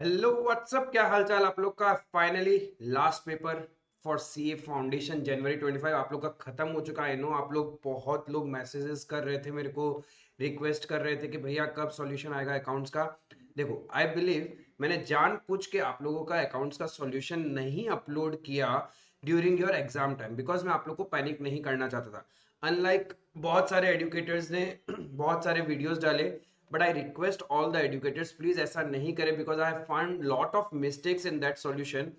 Hello what's up, क्या हालचाल आप लोग का। Finally last paper for CA foundation जनवरी 25 आप लोग का खत्म हो चुका है। आई नो आप लोग बहुत लोग मैसेजेस कर रहे थे, मेरे को रिक्वेस्ट कर रहे थे कि भैया कब सॉल्यूशन आएगा अकाउंट्स का। देखो आई बिलीव मैंने जानबूझ के आप लोगों का अकाउंट्स का सॉल्यूशन नहीं अपलोड किया during your exam time, because मैं आप लोग को पैनिक नहीं करना चाहता था। अनलाइक बहुत सारे एडुकेटर्स ने बहुत सारे वीडियोस डाले, but I request all the educators please ऐसा नहीं करें, because I found lot of mistakes in that solution.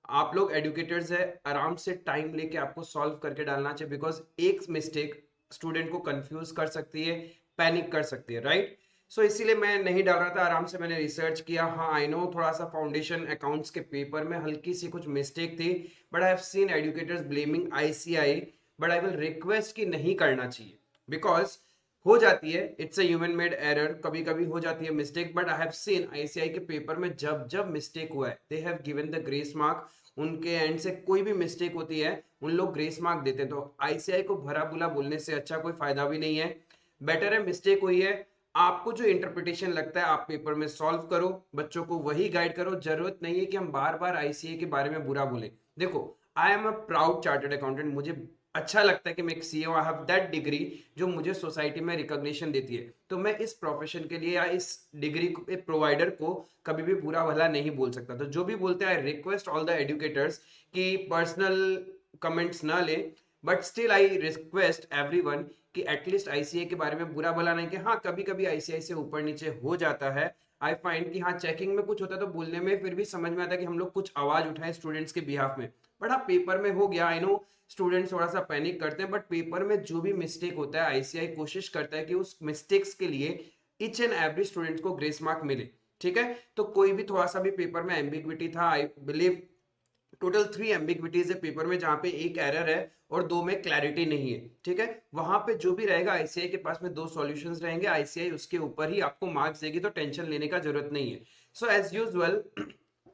आप लोग एडुकेटर्स है, आराम से टाइम लेके आपको सॉल्व करके डालना चाहिए, बिकॉज एक मिस्टेक स्टूडेंट को कंफ्यूज कर सकती है, पैनिक कर सकती है, राइट। सो इसीलिए मैं नहीं डाल रहा था, आराम से मैंने रिसर्च किया। हाँ आई नो थोड़ा सा फाउंडेशन अकाउंट्स के पेपर में हल्की सी कुछ मिस्टेक थी, but I have seen educators blaming ICI, but I will request कि नहीं करना चाहिए, बिकॉज हो जाती है, it's a human made error, कभी कभी हो जाती है mistake. But I have seen ICI के पेपर में जब जब मिस्टेक हुआ है, they have given the grace mark. उनके एंड से कोई भी मिस्टेक होती है उन लोग ग्रेस मार्क देते हैं, तो आईसीआई को भरा बुला बोलने से अच्छा कोई फायदा भी नहीं है। बेटर है मिस्टेक हुई है, आपको जो इंटरप्रिटेशन लगता है आप पेपर में सॉल्व करो, बच्चों को वही गाइड करो। जरूरत नहीं है कि हम बार बार आईसीआई के बारे में बुरा बोले। देखो I am a proud chartered accountant, मुझे अच्छा लगता है कि मैं एक CA I have that degree जो मुझे सोसाइटी में रिकॉग्निशन देती है। तो मैं इस प्रोफेशन के लिए या इस डिग्री प्रोवाइडर को कभी भी बुरा भला नहीं बोल सकता। तो जो भी बोलते हैं I request all the educators कि पर्सनल कमेंट्स ना ले, but still I request everyone कि एटलीस्ट आईसीआई के बारे में बुरा भला नहीं, कि हाँ कभी कभी आईसीआई से ऊपर नीचे हो जाता है। आई फाइंड कि हाँ चेकिंग में कुछ होता है तो बोलने में फिर भी समझ में आता है कि हम लोग कुछ आवाज उठाएं स्टूडेंट्स के बिहाफ में। बट हाँ पेपर में हो गया, आई नो स्टूडेंट्स थोड़ा सा पैनिक करते हैं, बट पेपर में जो भी मिस्टेक होता है आईसीआई कोशिश करता है कि उस मिस्टेक्स के लिए ईच एंड एवरी स्टूडेंट को ग्रेस मार्क मिले। ठीक है, तो कोई भी थोड़ा सा भी पेपर में एम्बिग्विटी था, आई बिलीव टोटल 3 एम्बिग्विटीज है पेपर में, जहां पे एक एरर है और 2 में क्लैरिटी नहीं है। ठीक है, वहां पे जो भी रहेगा आईसीआई के पास में 2 सॉल्यूशंस रहेंगे, आईसीआई उसके ऊपर ही आपको मार्क्स देगी, तो टेंशन लेने का जरूरत नहीं है। सो एज यूजुअल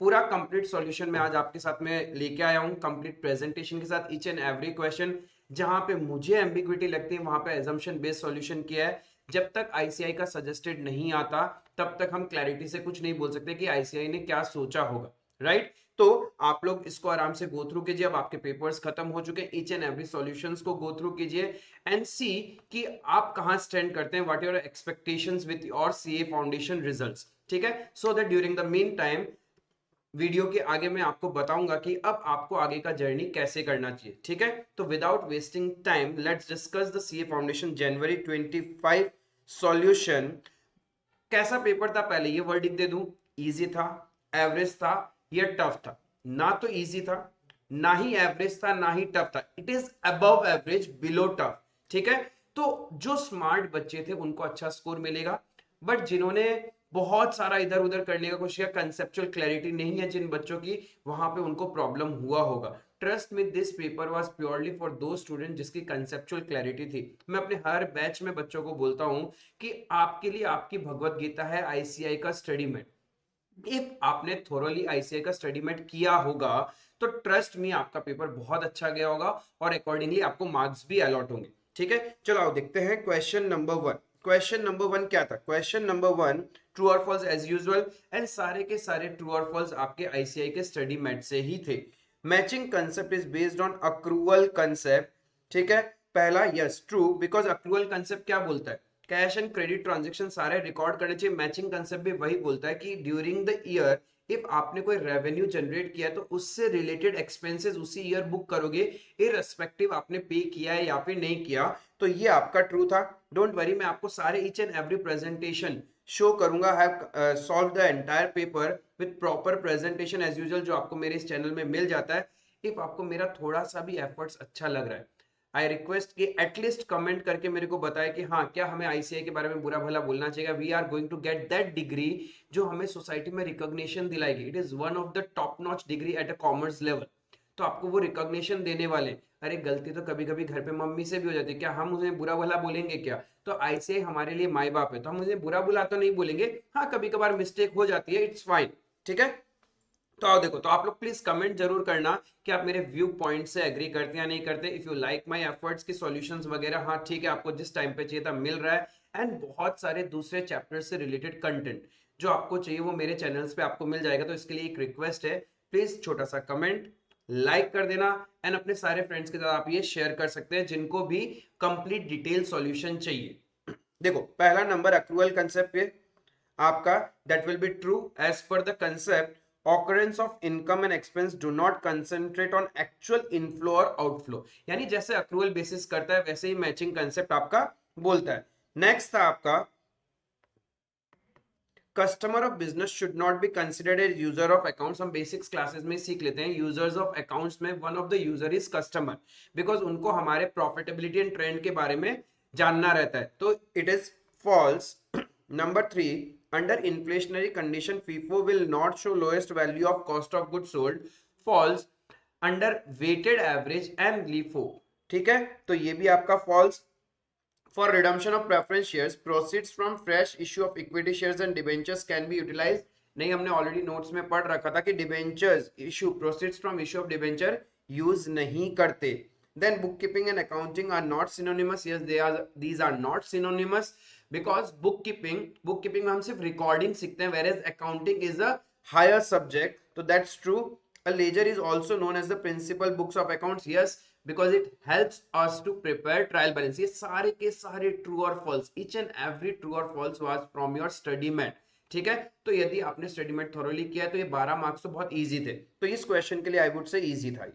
पूरा कंप्लीट सॉल्यूशन मैं आज आपके साथ में लेके आया हूँ, कंप्लीट प्रेजेंटेशन के साथ, ईच एंड एवरी क्वेश्चन जहां पे मुझे एम्बिग्विटी लगती है वहां पे एजम्पशन बेस्ड सॉल्यूशन किया है। जब तक आईसीआई का सजेस्टेड नहीं आता तब तक हम क्लैरिटी से कुछ नहीं बोल सकते कि आईसीआई ने क्या सोचा होगा, राइट। तो आप लोग इसको आराम से गो थ्रू कीजिए, अब आपके पेपर्स खत्म हो चुके हैं, ईच एंड एवरी सॉल्यूशंस को गो थ्रू कीजिए एंड सी कि आप कहां स्टैंड करते हैं, what your expectations with your CA foundation results. ठीक है, so that during the mean time video के आगे मैं आपको बताऊंगा कि अब आपको आगे का जर्नी कैसे करना चाहिए। ठीक है, तो without wasting time let's discuss the CA foundation जनवरी 25 सॉल्यूशन। कैसा पेपर था पहले ये वर्डिक दे दूं, इजी था, एवरेज था या टफ था। ना तो इजी था, ना ही एवरेज था, ना ही टफ था, it is above average below tough. ठीक है, तो जो स्मार्ट बच्चे थे उनको अच्छा स्कोर मिलेगा, बट जिन्होंने बहुत सारा इधर उधर करने का कोशिश किया, कंसेप्चुअल क्लैरिटी नहीं है जिन बच्चों की, वहां पे उनको प्रॉब्लम हुआ होगा। ट्रस्ट में this paper was purely for दो स्टूडेंट जिसकी कंसेप्चुअल क्लैरिटी थी। मैं अपने हर बैच में बच्चों को बोलता हूं कि आपके लिए आपकी भगवत गीता है आईसीआई का स्टडी मेट। इफ आपने थोरली आईसीआई का स्टडी मेट किया होगा तो ट्रस्ट मी आपका पेपर बहुत अच्छा गया होगा और अकॉर्डिंगली आपको मार्क्स भी अलॉट होंगे। ठीक है, चलो आओ देखते हैं क्वेश्चन नंबर 1। क्वेश्चन नंबर 1 क्या था? क्वेश्चन नंबर 1 ट्रू और फॉल्स एज यूजुअल, एंड सारे के सारे ट्रू और फॉल्स आपके आईसीआई के स्टडी मेट से ही थे। Matching concept is based on accrual concept. ठीक है, पहला yes true, because accrual concept क्या बोलता है, कैश एंड क्रेडिट ट्रांजेक्शन सारे रिकॉर्ड करने चाहिए। मैचिंग कंसेप्ट भी वही बोलता है कि ड्यूरिंग द ईयर इफ आपने कोई रेवेन्यू जनरेट किया तो उससे रिलेटेड एक्सपेंसेस उसी ईयर बुक करोगे, इररिस्पेक्टिव आपने पे किया है या फिर नहीं किया। तो ये आपका ट्रू था। डोंट वरी, मैं आपको सारे each and every presentation show करूंगा। Have solve the entire paper with proper presentation as usual, जो आपको मेरे इस चैनल में मिल जाता है। इफ आपको मेरा थोड़ा सा भी एफर्ट्स अच्छा लग रहा है, आई रिक्वेस्ट कि एटलीस्ट कमेंट करके मेरे को बताए कि हाँ क्या हमें आईसीआई के बारे में बुरा भला बोलना चाहिए। We are going to get that degree जो हमें सोसाइटी में रिकॉग्निशन दिलाएगी। It is one of the top notch degree at a commerce level, तो आपको वो रिकॉग्निशन देने वाले। अरे गलती तो कभी कभी घर पे मम्मी से भी हो जाती है, क्या हम उन्हें बुरा भला बोलेंगे क्या? तो आईसीआई हमारे लिए माई बाप है, तो हम उन्हें बुरा बुला तो नहीं बोलेंगे। हाँ कभी कभार मिस्टेक हो जाती है, इट्स फाइन। ठीक है, तो आओ देखो, तो आप लोग प्लीज कमेंट जरूर करना कि आप मेरे व्यू पॉइंट से एग्री करते हैं या नहीं करते। If you like my efforts की सॉल्यूशंस वगैरह, हाँ ठीक है आपको जिस टाइम पे चाहिए था मिल रहा है, एंड बहुत सारे दूसरे चैप्टर से रिलेटेड कंटेंट जो आपको चाहिए वो मेरे चैनल्स पे आपको मिल जाएगा। तो इसके लिए एक रिक्वेस्ट है, प्लीज छोटा सा कमेंट लाइक कर देना एंड अपने सारे फ्रेंड्स के साथ आप ये शेयर कर सकते हैं जिनको भी कंप्लीट डिटेल सॉल्यूशन चाहिए। देखो पहला नंबर अक्रूवल कंसेप्ट पे आपका, that will be true as per the concept occurrence of income and expense do not concentrate on actual inflow or outflow। यानी जैसे अक्रूवल बेसिस करता है वैसे ही मैचिंग कंसेप्ट आपका बोलता है। नेक्स्ट था आपका, customer of business should not be considered as user of accounts. हम बेसिक्स क्लासेस में सीख लेते हैं यूजर्स ऑफ अकाउंट्स में one of the user is customer, because उनको हमारे प्रॉफिटेबिलिटी एंड ट्रेंड के बारे में जानना रहता है। तो it is false. Number 3, under inflationary condition FIFO will not show lowest value of cost of goods sold। false। under weighted average and LIFO। ठीक है, तो ये भी आपका false। for redemption of preference shares proceeds from fresh issue of equity shares and debentures can be utilized। नहीं, हमने already notes में पढ़ रखा था कि debentures issue, proceeds from issue of debenture use नहीं करते। then bookkeeping and accounting are not synonymous। yes, these are not synonymous because bookkeeping में हम सिर्फ रिकॉर्डिंग सीखते हैं, whereas accounting is a higher subject। तो that's true। a ledger is also known as the principal books of accounts। yes, because it helps us to prepare trial balance। ये सारे के सारे ट्रू और false, each and every true और false was from your study mat। ठीक है, तो यदि आपने स्टडी मेट थोरोली किया है तो ये 12 मार्क्स तो बहुत इजी थे। तो इस क्वेश्चन के लिए आई वुड से इजी था।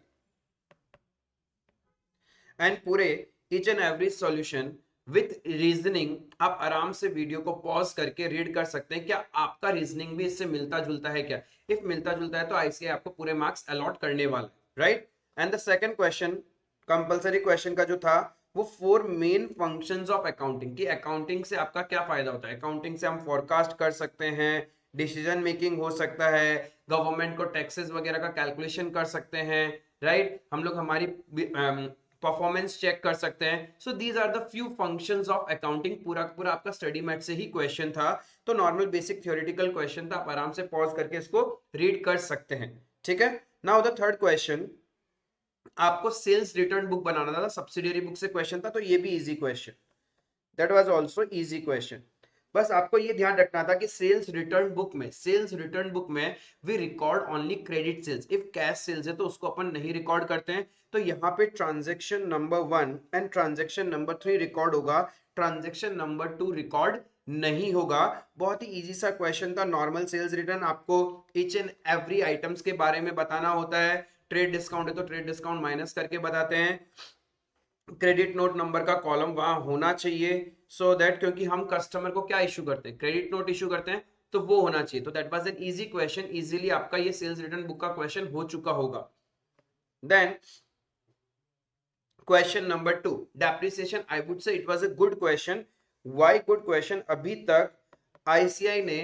एंड पूरे each and every solution with reasoning आप आराम से वीडियो को पॉज करके रीड कर सकते हैं। क्या आपका रीजनिंग भी इससे मिलता जुलता है क्या? इफ मिलता जुलता है तो आईसीएआई आपको पूरे मार्क्स अलॉट करने वाला है, right. And the second question, compulsory question का जो था वो 4 मेन फंक्शंस ऑफ अकाउंटिंग, की अकाउंटिंग से आपका क्या फायदा होता है। अकाउंटिंग से हम फोरकास्ट कर सकते हैं, डिसीजन मेकिंग हो सकता है, गवर्नमेंट को टैक्सेस वगैरह का कैलकुलेशन कर सकते हैं, राइट। हम लोग हमारी परफॉर्मेंस चेक कर सकते हैं। So these are the few functions of accounting. पूरा पूरा आपका स्टडी मैट से ही क्वेश्चन था, तो नॉर्मल बेसिक थ्योरेटिकल क्वेश्चन था, आप आराम से पॉज करके इसको रीड कर सकते हैं। ठीक है, नाउ द थर्ड क्वेश्चन, आपको सेल्स रिटर्न बुक बनाना था, सब्सिडियरी बुक से क्वेश्चन था, तो ये भी easy question, that was also easy question. बस आपको ये ध्यान रखना था कि सेल्स रिटर्न बुक में we record only credit sales. If cash sales है तो उसको अपन नहीं रिकॉर्ड करते हैं। तो यहाँ पे transaction number 1 and transaction number 3 record होगा, ट्रांजैक्शन नंबर 2 रिकॉर्ड नहीं होगा। बहुत ही इजी सा क्वेश्चन था। नॉर्मल सेल्स रिटर्न आपको ईच एंड एवरी आइटम्स के बारे में बताना होता है। ट्रेड डिस्काउंट है तो ट्रेड डिस्काउंट माइनस करके बताते हैं। क्रेडिट नोट नंबर का कॉलम वहां होना चाहिए, सो दैट क्योंकि हम कस्टमर को क्या इशू करते हैं, क्रेडिट नोट इशू करते हैं, तो वो होना चाहिए। तो that was an easy question, easily आपका ये सेल्स रिटर्न बुक का क्वेश्चन हो चुका होगा। Then question number 2, depreciation, I would say it was a good question. Why good question? अभी तक आईसीआई ने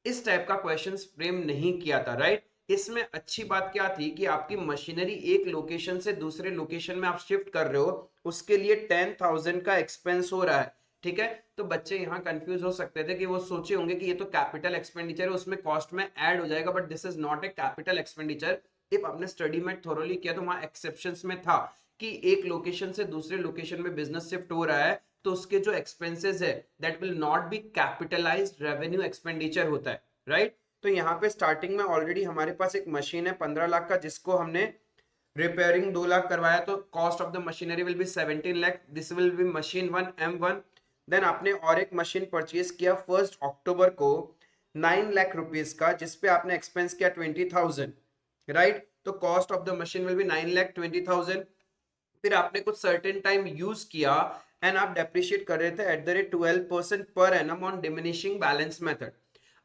इस टाइप का क्वेश्चन फ्रेम नहीं किया था, राइट। इसमें अच्छी बात क्या थी कि आपकी मशीनरी एक लोकेशन से दूसरे लोकेशन में आप शिफ्ट कर रहे हो, उसके लिए 10,000 का एक्सपेंस हो रहा है। ठीक है, तो बच्चे यहाँ कंफ्यूज हो सकते थे कि वो सोचे होंगे कि ये तो कैपिटल एक्सपेंडिचर है, उसमें कॉस्ट में ऐड हो जाएगा, but this is not a capital expenditure. If आपने स्टडी में थोरोली किया तो वहां एक्सेप्शंस में था कि एक लोकेशन से दूसरे लोकेशन में बिजनेस शिफ्ट हो रहा है तो उसके जो एक्सपेंसेस है that will not be capitalised revenue expenditure होता है, राइट। तो यहाँ पे स्टार्टिंग में ऑलरेडी हमारे पास एक मशीन है 15 लाख का, जिसको हमने रिपेयरिंग 2 लाख करवाया, तो cost of the machinery will be 17 lakh. This will be machine 1 M1। Then आपने और एक मशीन परचेज किया 1 अक्टूबर को 9 लाख रुपीज का, जिसपे आपने एक्सपेंस किया 20,000, राइट। तो cost of the machine will be 9,20,000। फिर आपने कुछ सर्टेन टाइम यूज किया एंड आप डेप्रिशिएट कर रहे थे eight the rate 12% per annum on diminishing balance method.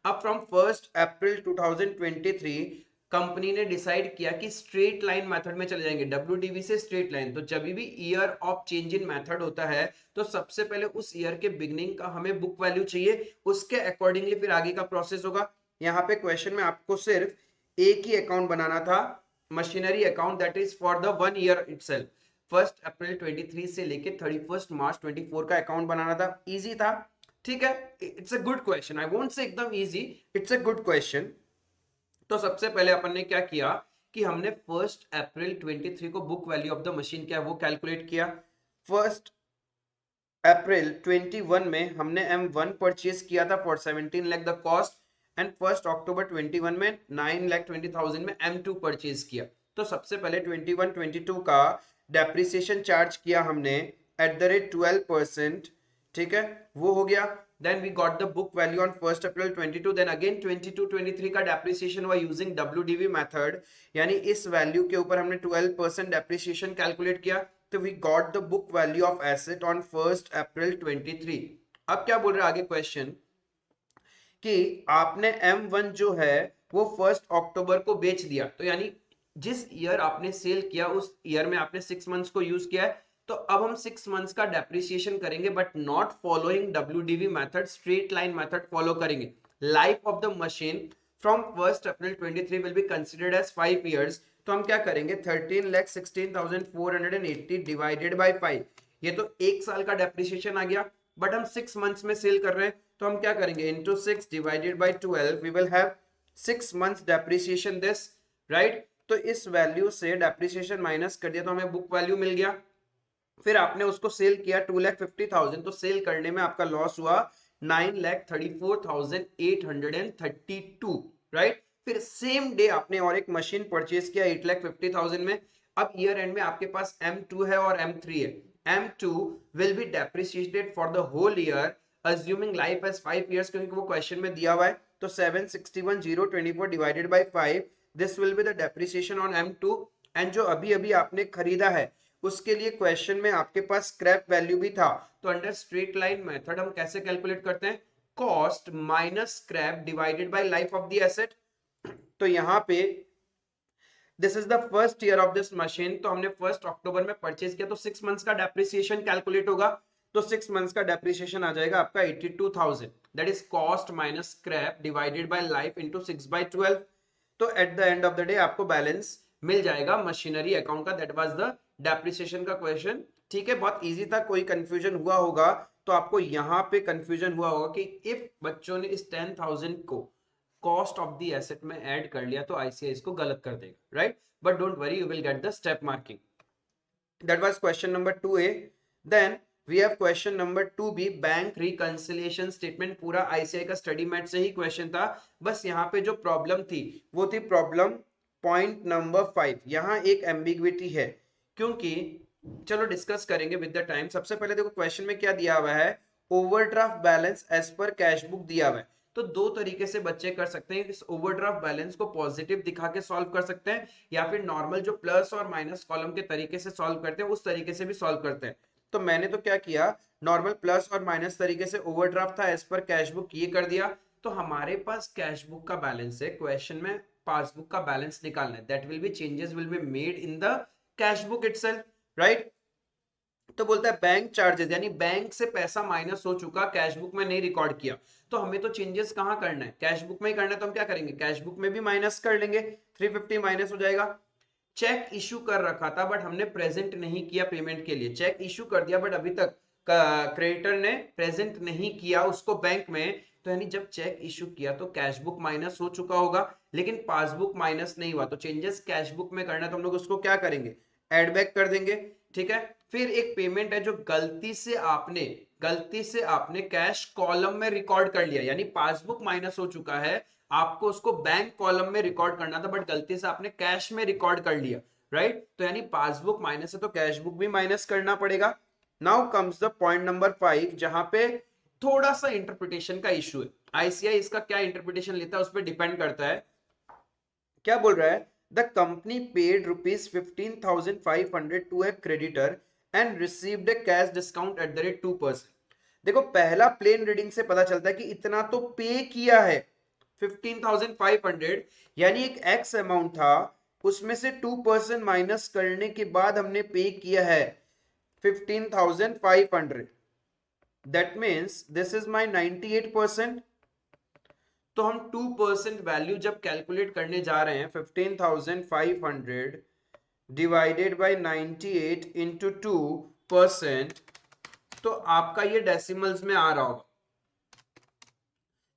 अब फ्रॉम 1 अप्रैल 2023 कंपनी ने डिसाइड किया कि स्ट्रेट लाइन मेथड में चले जाएंगे, WDV से स्ट्रेट लाइन। तो जब भी year of change in method होता है तो सबसे पहले उस ईयर के बिगनिंग का हमें बुक वैल्यू चाहिए, उसके अकॉर्डिंगली फिर आगे का प्रोसेस होगा। यहाँ पे क्वेश्चन में आपको सिर्फ एक ही अकाउंट बनाना था, machinery account, that is for the 1 year itself. 1 April 23 से लेके 31 मार्च 24 का अकाउंट बनाना था। इजी था, ठीक है, it's a good question, I won't say एकदम easy, it's a good question. तो सबसे पहले अपन ने क्या किया कि हमने 1 अप्रैल 23 को book value of the machine क्या है वो कैलकुलेट किया। 1 अप्रैल 21 में हमने M1 परचेज किया था for 17 lakh the cost, and 1 अक्टूबर 21 में 9,20,000 में M2 परचेज किया। तो सबसे पहले 21-22 का डेप्रिसिएशन चार्ज किया हमने एट द रेट 12%, ठीक है, वो हो गया। Then we got the book value on 1 April 22, then again 22-23 का डेप्रिसिएशन हुआ यूजिंग WDV मेथड, यानी इस वैल्यू के ऊपर हमने 12% डेप्रिसिएशन कैलकुलेट किया, तो we got the book value of asset on 1 April 23। अब क्या बोल रहा है आगे क्वेश्चन कि आपने M1 जो है वो 1 अक्टूबर को बेच दिया, तो यानी जिस ईयर आपने सेल किया उस ईयर में आपने 6 मंथ्स को यूज किया है, तो अब हम 6 मंथ्स का डेप्रिसिएशन करेंगे but not following WDV method, straight line method follow करेंगे। Life of the machine from 1 April 23 will be considered as 5 years, तो हम क्या करेंगे 13,16,480 डिवाइडेड बाय 5, ये तो एक साल का डेप्रिसिएशन आ गया, बट हम 6 मंथ्स में सेल कर रहे हैं, तो हम क्या करेंगे into 6 divided by 12, we will have 6 months depreciation this, right. तो इस वैल्यू से डेप्रिसिएशन माइनस कर दिया तो हमें बुक वैल्यू मिल गया। फिर आपने उसको सेल किया 2,50,000, तो सेल करने में आपका लॉस हुआ 9,34,832, राइट। फिर सेम डे आपने और एक मशीन परचेज किया 8,50,000 में। अब ईयर एंड में आपके पास M2 है और M3 है। M2 will be depreciated for the whole year assuming life as 5 years, क्योंकि वो क्वेश्चन में दिया हुआ है, तो 761,024 divided by 5, this will be the depreciation on M2। And जो अभी अभी आपने खरीदा है उसके लिए क्वेश्चन में आपके पास स्क्रैप वैल्यू भी था, तो अंडर स्ट्रेट लाइन मेथड हम कैसे कैलकुलेट करते हैं, cost minus scrap divided by life of the asset. तो यहाँ पे this is the first year of this machine, तो हमने 1 अक्टूबर में परचेज किया, तो 6 मंथ्स का डेप्रिसिएशन कैलकुलेट होगा, तो 6 मंथ्स का डेप्रिसिएशन आ जाएगा आपका 82,000, that is cost minus scrap divided by life into 6/12। तो at the end of the day आपको बैलेंस मिल जाएगा मशीनरी अकाउंट का। दैट वाज द डेप्रिसिएशन का क्वेश्चन, ठीक है, बहुत इजी था। कोई कंफ्यूजन हुआ होगा तो आपको यहाँ पे कंफ्यूजन हुआ होगा कि इफ बच्चों ने इस 10,000 को कॉस्ट ऑफ द एसेट में ऐड कर लिया तो ICAI इसको गलत कर देगा, right. But don't worry, you will get the step marking. That was question number 2A। Then we have question number 2B, bank reconciliation statement. पूरा ICAI का स्टडी मैट से ही क्वेश्चन था, बस यहाँ पे जो प्रॉब्लम थी वो थी प्रॉब्लम पॉइंट नंबर 5। यहाँ एक एम्बिग्विटी है, क्योंकि चलो डिस्कस करेंगे विद द टाइम। सबसे पहले देखो क्वेश्चन में क्या दिया हुआ है, overdraft balance as per cash book दिया हुआ है। तो दो तरीके से बच्चे कर सकते हैं, इस ओवरड्राफ्ट बैलेंस को पॉजिटिव दिखा के सॉल्व कर सकते हैं, या फिर नॉर्मल जो प्लस और माइनस कॉलम के तरीके से सॉल्व करते हैं उस तरीके से भी सॉल्व करते हैं। तो मैंने तो क्या किया, नॉर्मल प्लस और माइनस तरीके से ओवरड्राफ्ट था एज पर कैश बुक ये कर दिया। तो हमारे पास कैश बुक का बैलेंस है, क्वेश्चन में पासबुक का बैलेंस निकालना है, that will B changes will be made in the cash book itself, right. तो बोलता है बैंक चार्जेस, यानी बैंक से पैसा माइनस हो चुका, कैश बुक में नहीं रिकॉर्ड किया, तो हमें तो चेंजेस कहां करना है, कैश बुक में ही करना है। तो हम क्या करेंगे, कैश बुक में भी माइनस कर लेंगे, 350 माइनस हो जाएगा। चेक इशू कर रखा था बट हमने प्रेजेंट नहीं किया पेमेंट के लिए, चेक इशू कर दिया बट अभी तक क्रेडिटर ने प्रेजेंट नहीं किया उसको बैंक में, तो यानी जब चेक इशू किया तो कैश बुक माइनस हो चुका होगा, लेकिन पासबुक माइनस नहीं हुआ। तो चेंजेस कैश बुक में करना है तो हम लोग उसको क्या करेंगे, एड बैक कर देंगे, ठीक है। फिर एक पेमेंट है जो गलती से आपने कैश कॉलम में रिकॉर्ड कर लिया, यानी पासबुक माइनस हो चुका है, आपको उसको बैंक कॉलम में रिकॉर्ड करना था बट गलती से आपने कैश में रिकॉर्ड कर लिया, राइट। तो यानी पासबुक माइनस है तो कैश बुक भी माइनस करना पड़ेगा। Now comes the point number 5, जहां पे थोड़ा सा इंटरप्रिटेशन का इशू है। ICAI इसका क्या इंटरप्रिटेशन लेता है उस पर डिपेंड करता है। क्या बोल रहा है, the company paid ₹15,500 to a creditor and received a cash discount at the rate 2%। देखो पहला प्लेन रीडिंग से पता चलता है कि इतना तो पे किया है 15,500, यानी एक एक्स अमाउंट था, उसमें से 2% माइनस करने के बाद हमने पे किया है 15,500, that means this is my 98%। तो हम 2% वैल्यू जब कैलकुलेट करने जा रहे हैं, 15,500 डिवाइडेड बाय 98 इंटू 2%, तो आपका ये डेसिमल्स में आ रहा होगा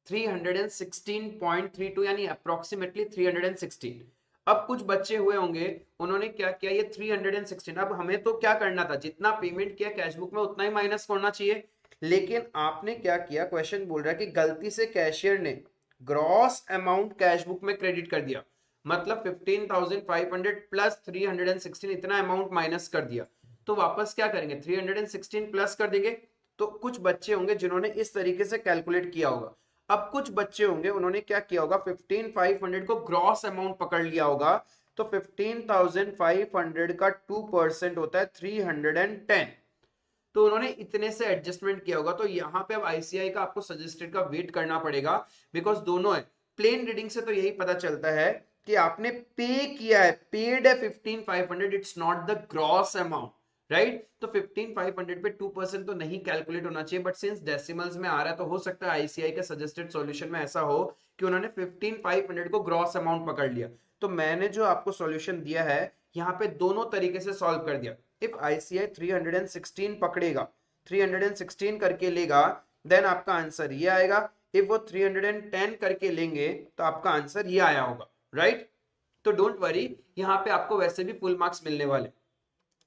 316.32, यानी अप्रोक्सीमेटली 316। अब कुछ बच्चे हुए होंगे उन्होंने क्या किया, ये 316, अब हमें तो क्या करना था, जितना पेमेंट किया कैश बुक में उतना ही माइनस करना चाहिए, लेकिन आपने क्या किया, क्वेश्चन बोल रहा है कि गलती से कैशियर ने ग्रॉस अमाउंट कैश बुक में क्रेडिट कर दिया, मतलब 15,500 प्लस 316 इतना अमाउंट माइनस कर दिया, तो वापस क्या करेंगे 316 प्लस कर देंगे। तो कुछ बच्चे होंगे जिन्होंने इस तरीके से कैलकुलेट किया होगा। अब कुछ बच्चे होंगे उन्होंने क्या किया होगा 15,500 को ग्रॉस अमाउंट पकड़ लिया होगा, तो 15,500 का 2% होता है 310, तो उन्होंने इतने से एडजस्टमेंट किया होगा। तो यहाँ पे अब आईसीआई का आपको सजेस्टेड का वेट करना पड़ेगा, बिकॉज दोनों है। प्लेन रीडिंग से तो यही पता चलता है कि आपने पे किया है, पेड है 15,500, it's not the gross amount, right. तो 15,500 पे 2% तो नहीं कैलकुलेट होना चाहिए, बट सिंस डेसिमल्स में आ रहा है तो हो सकता है आईसीआई के सजेस्टेड सॉल्यूशन में ऐसा हो कि उन्होंने 15,500 को ग्रॉस अमाउंट पकड़ लिया। तो मैंने जो आपको सॉल्यूशन दिया है यहाँ पे दोनों तरीके से सॉल्व कर दिया। इफ आईसीआई 316 पकड़ेगा, 316 करके लेगा, देन आपका आंसर ये आएगा। इफ वो 310 करके लेंगे तो आपका आंसर ये आया होगा, राइट। तो डोंट वरी, यहाँ पे आपको वैसे भी फुल मार्क्स मिलने वाले।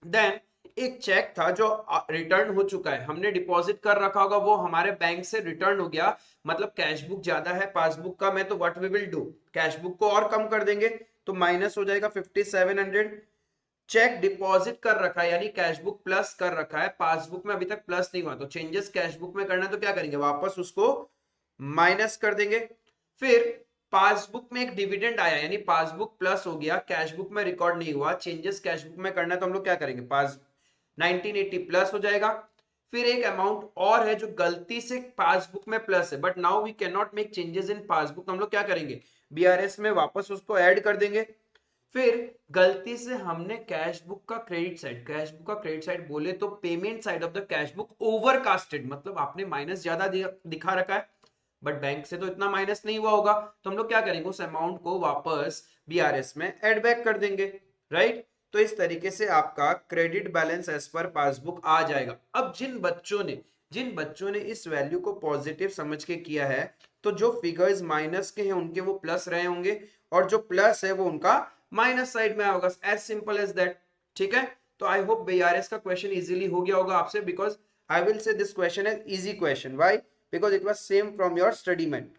देन एक चेक था जो रिटर्न हो चुका है, हमने डिपॉजिट कर रखा होगा, वो हमारे बैंक से रिटर्न हो गया, मतलब कैश बुक ज्यादा है पासबुक का में, तो what we will do, cash book को और कम कर देंगे, तो माइनस हो जाएगा 5,700। चेक डिपॉजिट कर रखा है यानी कैश बुक प्लस कर रखा है, पासबुक में अभी तक प्लस नहीं हुआ, तो चेंजेस कैश बुक में करना है तो क्या करेंगे, वापस उसको माइनस कर देंगे। फिर पासबुक में एक डिविडेंड आया यानी पासबुक प्लस हो गया, कैश बुक में रिकॉर्ड नहीं हुआ, चेंजेस कैश बुक में करना है तो हम लोग क्या करेंगे, पास 1980 प्लस हो जाएगा। फिर एक अमाउंट और है जो गलती से पासबुक में प्लस है, but now we can not make changes in passbook, तो हम लोग क्या करेंगे बीआरएस में वापस उसको ऐड कर देंगे। फिर गलती से हमने कैश बुक का क्रेडिट साइड, कैश बुक का क्रेडिट साइड बोले तो payment side of the cash book overcasted, मतलब आपने माइनस ज्यादा दिखा रखा है, बट बैंक से तो इतना माइनस नहीं हुआ होगा, तो हम लोग क्या करेंगे उस अमाउंट को वापस बीआरएस में ऐड बैक कर देंगे, राइट। तो इस तरीके से आपका credit balance as per passbook आ जाएगा। अब जिन बच्चों ने इस वैल्यू को पॉजिटिव समझ के किया है, तो जो फिगर्स माइनस के हैं उनके वो प्लस रहे होंगे, और जो प्लस है वो उनका माइनस साइड में होगा, एज सिंपल एज दैट, ठीक है। तो आई होप बीआरएस का क्वेश्चन इजीली हो गया होगा आपसे, because I will say this question is easy question, why, because it was same from your study mate,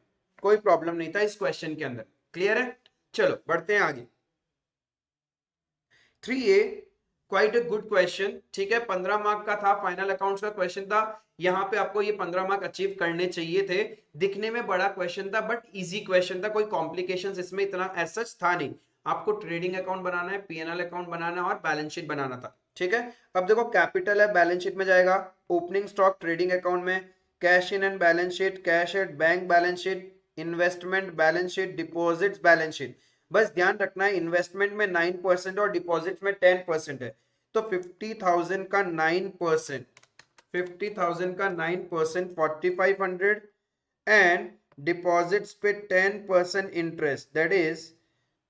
कोई प्रॉब्लम नहीं था इस क्वेश्चन के अंदर, क्लियर है। चलो बढ़ते हैं आगे। 3A quite a good question, ठीक है, 15 मार्क का था, फाइनल अकाउंट्स का क्वेश्चन था, यहाँ पे आपको ये 15 मार्क अचीव करने चाहिए थे। दिखने में बड़ा क्वेश्चन था बट इजी क्वेश्चन था, कोई कॉम्प्लिकेशंस इसमें इतना एज सच था नहीं। आपको ट्रेडिंग अकाउंट बनाना है, पीएनएल अकाउंट बनाना है और बैलेंस शीट बनाना था, ठीक है। अब देखो कैपिटल है बैलेंस शीट में जाएगा, ओपनिंग स्टॉक ट्रेडिंग अकाउंट में, cash in and balance sheet, cash at bank balance sheet, investment balance sheet, deposits balance sheet. बस ध्यान रखना है इन्वेस्टमेंट में 9% और डिपॉजिट में 10% है, तो 50,000 का 9%, 50,000 का 9% 4,500 एंड डिपॉजिट्स पे 10% इंटरेस्ट, दैट इज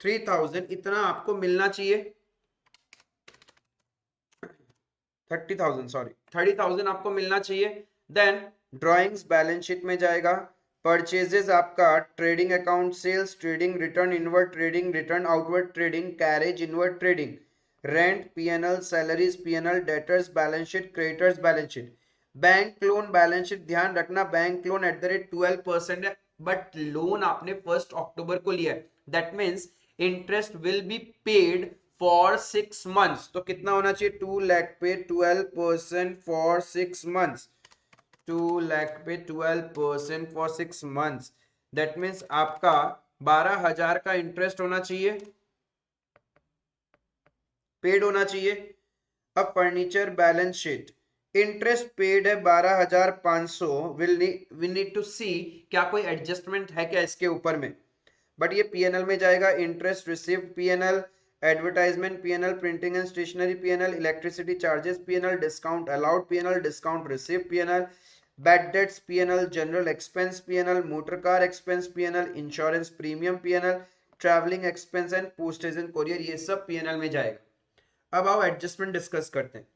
3,000, इतना आपको मिलना चाहिए। 30,000 सॉरी 30,000 आपको मिलना चाहिए। देन ड्रॉइंग्स बैलेंस शीट में जाएगा, परचेजेस आपका trading account, sales trading, return inward trading, return outward trading, carriage inward trading, rent PNL, salaries PNL, debtors balance sheet, creditors balance sheet, bank loan balance sheet. ध्यान रखना bank loan at the rate 12% है, but loan आपने 1 अक्टूबर को लिया है, that means interest will be paid for 6 months, तो कितना होना चाहिए 2 लाख पे 12% फॉर 6 months, 2 लाख पे 12% फॉर 6 months, दैट मीन्स आपका 12,000 का इंटरेस्ट होना चाहिए, पेड होना चाहिए। अब furniture balance sheet, interest paid है 12,500, वी नीड टू सी क्या कोई एडजस्टमेंट है क्या इसके ऊपर में, बट ये पीएनएल में जाएगा, interest received PNL, advertisement PNL, printing and stationery PNL, electricity charges PNL, discount allowed PNL, discount received PNL, bad debts PNL, general expense PNL, motor car expense PNL, insurance premium PNL, travelling expense and postage and courier, ये सब PNL में जाएगा। अब आओ adjustment discuss करते हैं।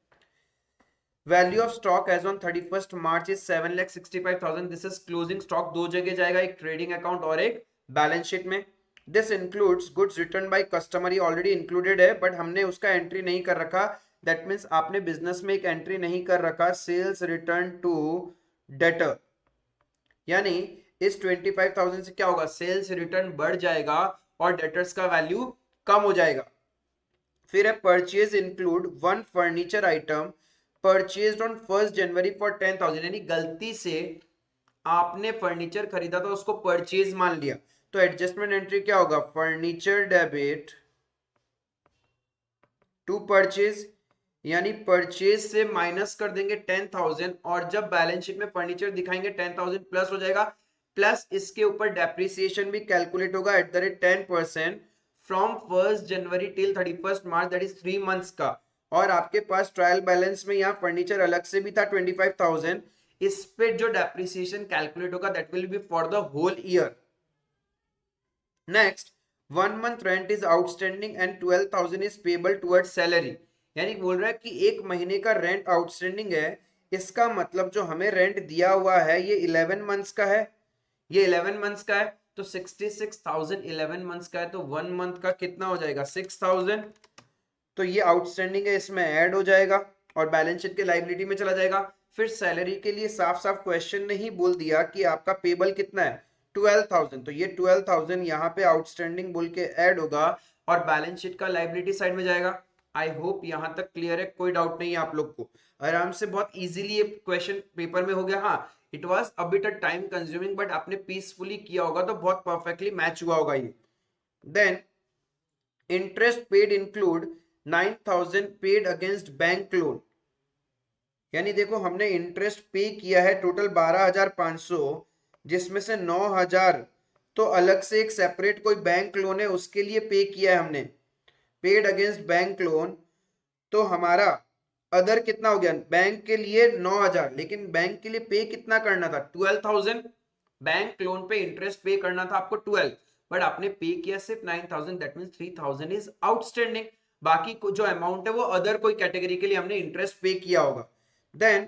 Value of stock as on 31st March is 7,65,000, this is closing stock, दो जगह जाएगा, एक ट्रेडिंग अकाउंट और एक बैलेंस शीट में। This includes goods return by customer, ये ऑलरेडी इंक्लूडेड है बट हमने उसका एंट्री नहीं कर रखा, दैट मीन्स आपने बिजनेस में एक एंट्री नहीं कर रखा, सेल्स रिटर्न टू डेटर, यानी इस 25,000 से क्या होगा, सेल्स रिटर्न बढ़ जाएगा और डेटर्स का वैल्यू कम हो जाएगा। फिर है purchase include one furniture item purchased on 1 January for 10,000, यानी गलती से आपने फर्नीचर खरीदा था, उसको परचेज मान लिया, तो एडजस्टमेंट एंट्री क्या होगा, फर्नीचर डेबिट टू परचेज, यानी परचेज से माइनस कर देंगे 10,000 और जब बैलेंस शीट में फर्नीचर दिखाएंगे 10,000 प्लस हो जाएगा, प्लस इसके ऊपर डेप्रिसिएशन भी कैलकुलेट होगा eight the rate 10% from 1 January till 31 March, that is 3 months का। और आपके पास ट्रायल बैलेंस में यहाँ फर्नीचर अलग से भी था 25,000, इस पे जो डेप्रिसिएशन कैलकुलेट होगा that will be for the whole year. Next, 1 month rent is outstanding and 12,000 is payable towards salary, यानी बोल रहा है कि एक महीने का रेंट आउटस्टैंडिंग है, इसका मतलब जो हमें रेंट दिया हुआ है ये 11 मंथ्स का है, ये 11 मंथ्स का है, तो 66,000 11 मंथ्स का है, तो 1 मंथ का कितना हो जाएगा 6,000, तो ये आउटस्टैंडिंग है, इसमें ऐड हो जाएगा और बैलेंस शीट के लायबिलिटी में चला जाएगा। फिर सैलरी के लिए साफ साफ क्वेश्चन ने ही बोल दिया कि आपका पेबल कितना है 12,000, तो ये 12,000 यहाँ पे आउटस्टैंडिंग बोल के ऐड होगा और बैलेंस शीट का लायबिलिटी साइड में जाएगा। आई होप यहाँ तक क्लियर है, कोई डाउट नहीं है आप लोग को, आराम से बहुत इजीली ये क्वेश्चन पेपर में हो गया। हाँ, it was a bit time consuming, but आपने पीसफुली किया होगा तो बहुत परफेक्टली मैच हुआ होगा ये। Then interest paid include 9,000 paid against bank loan, यानी देखो हमने इंटरेस्ट पे किया है टोटल 12,500, जिसमें से 9,000 तो अलग से एक सेपरेट कोई बैंक लोन है उसके लिए पे किया है हमने, पेड अगेंस्ट बैंक लोन, तो हमारा अदर कितना हो गया, बैंक के लिए 9,000, लेकिन बैंक के लिए पे कितना करना था 12,000, बैंक लोन पे इंटरेस्ट पे करना था आपको 12, बट आपने पे किया सिर्फ 9,000, दैट मींस 3,000 इज आउटस्टैंडिंग, बाकी जो अमाउंट है वो अदर कोई कैटेगरी के लिए हमने इंटरेस्ट पे किया होगा। Then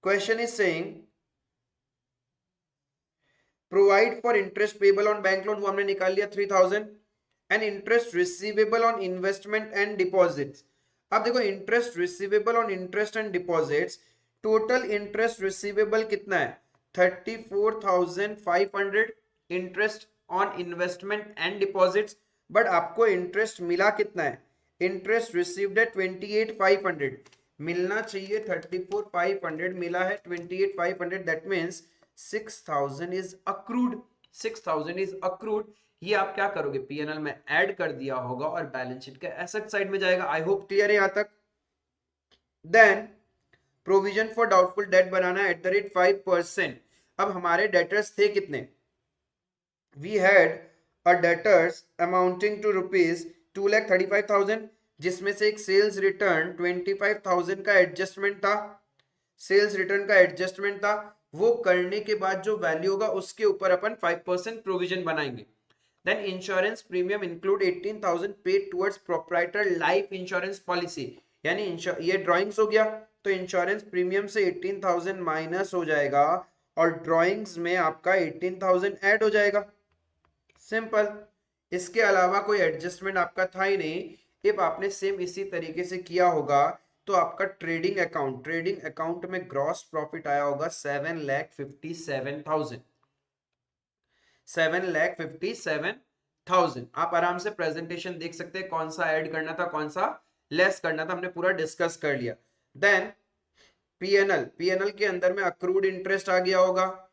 question is saying provide for interest payable on bank loan, वो हमने निकाल लिया 3,000, and interest receivable on investment and deposits. अब देखो interest receivable on interest and deposits, total interest receivable कितना है 34,500 interest on investment and deposits, but आपको interest मिला कितना है, इंटरेस्ट रिसीव्ड है 28,500, मिलना चाहिए 34,500, मिला है 28,500, that means 6,000 is accrued, 6,000 is accrued. ये आप क्या करोगे, पीएनएल में ऐड कर दिया होगा और बैलेंस शीट के एसेट साइड में जाएगा। आई होप क्लियर है यहां तक। Then provision for doubtful debt बनाना एट द रेट 5%। अब हमारे डेटर्स थे कितने, we had a debtors amounting to rupees 2,35,000, जिसमें से एक सेल्स रिटर्न 25,000 का एडजस्टमेंट था, सेल्स रिटर्न का एडजस्टमेंट था, वो करने के बाद जो वैल्यू होगा उसके ऊपर अपन 5% प्रोविजन बनाएंगे। Then insurance premium include 18,000 paid towards proprietor life insurance policy, यानी ये ड्राइंग्स हो गया, तो इंश्योरेंस प्रीमियम से 18,000 माइनस हो जाएगा और ड्राइंग्स में आपका 18,000 ऐड हो जाएगा, सिंपल। इसके अलावा कोई एडजस्टमेंट आपका था ही नहीं। इफ आपने सेम इसी तरीके से किया होगा तो आपका ट्रेडिंग अकाउंट में ग्रॉस प्रॉफिट आया होगा 7,57,000, 7,57,000। आप आराम से प्रेजेंटेशन देख सकते हैं, कौन सा ऐड करना था कौन सा लेस करना था, हमने पूरा डिस्कस कर लिया। देन पीएनएल के अंदर में अक्रूड इंटरेस्ट आ गया होगा,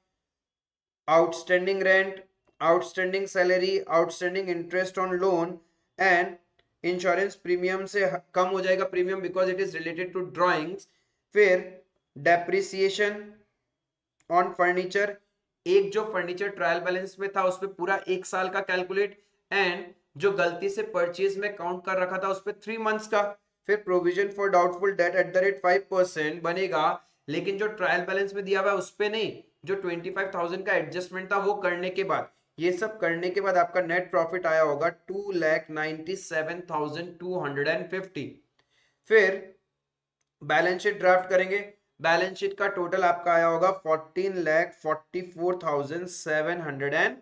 outstanding rent, outstanding salary, outstanding interest on loan, and insurance premium से कम हो जाएगा premium because it is related to drawings. फिर डेप्रिसिएशन ऑन फर्नीचर, एक जो फर्नीचर ट्रायल बैलेंस में था उस पर पूरा 1 साल का कैलकुलेट, एंड जो गलती से परचेज में काउंट कर रखा था उस पर 3 मंथ्स का। फिर provision for doubtful date eight the rate 5% बनेगा, लेकिन जो ट्रायल बैलेंस में दिया हुआ है उस पर नहीं, जो 25,000 का एडजस्टमेंट था वो करने के बाद, ये सब करने के बाद आपका नेट प्रॉफिट आया होगा 2,97,250। फिर बैलेंस शीट ड्राफ्ट करेंगे, बैलेंस शीट का टोटल आपका आया होगा 14,44,750,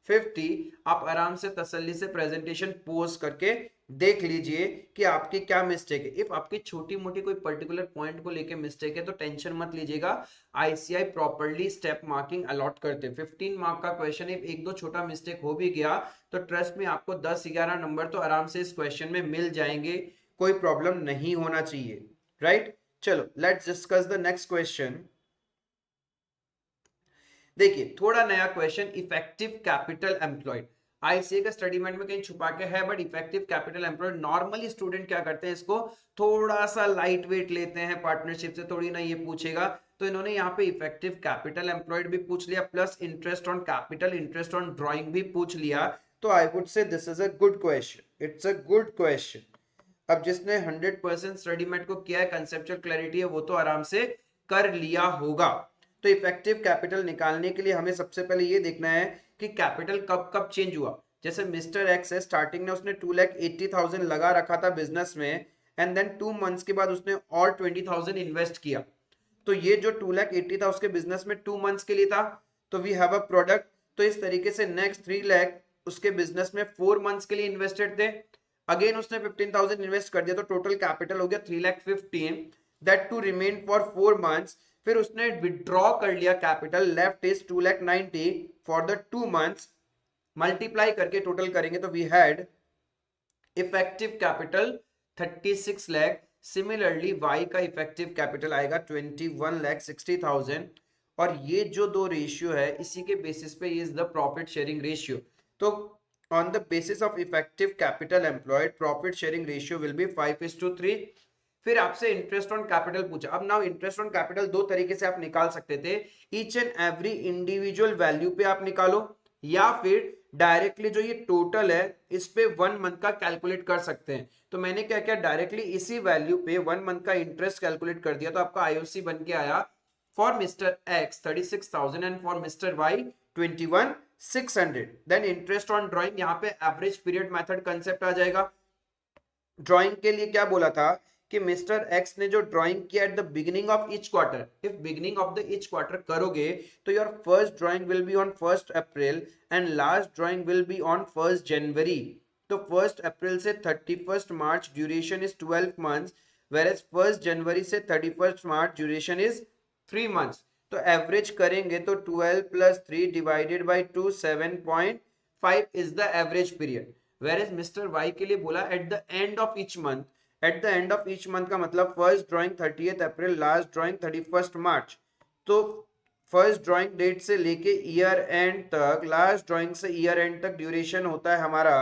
50, आप आराम से तसल्ली से प्रेजेंटेशन पोस्ट करके देख लीजिए कि आपकी क्या मिस्टेक है। इफ आपकी छोटी मोटी कोई पर्टिकुलर पॉइंट को लेके मिस्टेक है तो टेंशन मत लीजिएगा, ICAI properly step marking allot करते हैं। 15 मार्क का क्वेश्चन, इफ एक दो छोटा मिस्टेक हो भी गया तो ट्रस्ट में आपको 10-11 नंबर तो आराम से इस क्वेश्चन में मिल जाएंगे, कोई प्रॉब्लम नहीं होना चाहिए, राइट। चलो let's discuss the next question. देखिए थोड़ा नया question, effective capital employed. ICA का स्टडी मेट में कहीं छुपा के है, but effective capital employed normally student क्या करते हैं, इसको थोड़ा सा लाइट वेट लेते हैं, पार्टनरशिप से थोड़ी ना ये पूछेगा, तो इन्होंने यहाँ पे इफेक्टिव कैपिटल एम्प्लॉयड भी पूछ लिया, plus interest on capital, interest on drawing भी पूछ लिया। तो आई वुड से this is a good question, it's a good question. अब जिसने 100% स्टडी मेट को किया है, कंसेप्चुअल क्लैरिटी है, वो तो आराम से कर लिया होगा। तो इफेक्टिव कैपिटल निकालने के लिए हमें सबसे पहले ये देखना है कि कैपिटल कब कब चेंज हुआ। जैसे मिस्टर एक्स है, स्टार्टिंग में उसने 2,80,000 लगा रखा था बिजनेस में, एंड देन 2 मंथ्स के बाद उसने और 20,000 इन्वेस्ट किया। तो ये जो 2,80,000 था उसके बिजनेस में 2 मंथ्स के लिए था, तो वी हैव अ प्रोडक्ट। तो इस तरीके से नेक्स्ट 3 लाख उसके बिजनेस में 4 मंथ्स के लिए इन्वेस्टेड थे। अगेन उसने 15,000 इन्वेस्ट कर दिया, तो टोटल कैपिटल हो गया 3,15,000, that too remain for 4 months. फिर उसने विड्रॉ कर लिया capital, left is 2,90,000 for the 2 months. Multiply करके टोटल करेंगे तो we had effective capital 36 lakh. Similarly Y का इफेक्टिव कैपिटल आएगा 21,60,000। और ये जो दो रेशियो है इसी के बेसिस पे is the profit sharing ratio. तो on the basis of effective capital employed, profit sharing ratio will be 5:3। फिर आपसे इंटरेस्ट ऑन कैपिटल पूछा। अब नाउ इंटरेस्ट ऑन कैपिटल दो तरीके से आप निकाल सकते थे, each and every individual value पे आप निकालो, या फिर डायरेक्टली जो ये टोटल है इस पे 1 मंथ का कैलकुलेट कर सकते हैं। तो मैंने क्या किया, डायरेक्टली इसी वैल्यू पे 1 मंथ का इंटरेस्ट कैलकुलेट कर दिया, तो आपका आईओसी बन के आया for mister X 36,000 and for mister Y 21,600। Then interest on drawing, यहाँ पे एवरेज पीरियड मेथड कंसेप्ट आ जाएगा। ड्राइंग के लिए क्या बोला था कि मिस्टर एक्स ने जो ड्राइंग किया eight the beginning of each quarter, if beginning of the each quarter करोगे तो your first drawing will be on 1 April and last drawing will be on 1 जनवरी। तो 1 अप्रैल से 31 मार्च ड्यूरेशन इज 12 मंथ्स, वेयर 1 जनवरी से 31 मार्च duration is 3 months. तो average करेंगे तो 12 plus 3 divided by 2 7.5 is the average period. Whereas Mr. Y के लिए बोला at the end of each month, at the end of each month का मतलब फर्स्ट ड्राइंग 30th अप्रैल, last drawing 31st मार्च। तो first drawing date से लेके year and तक, last drawing से ईयर एंड तक ड्यूरेशन होता है हमारा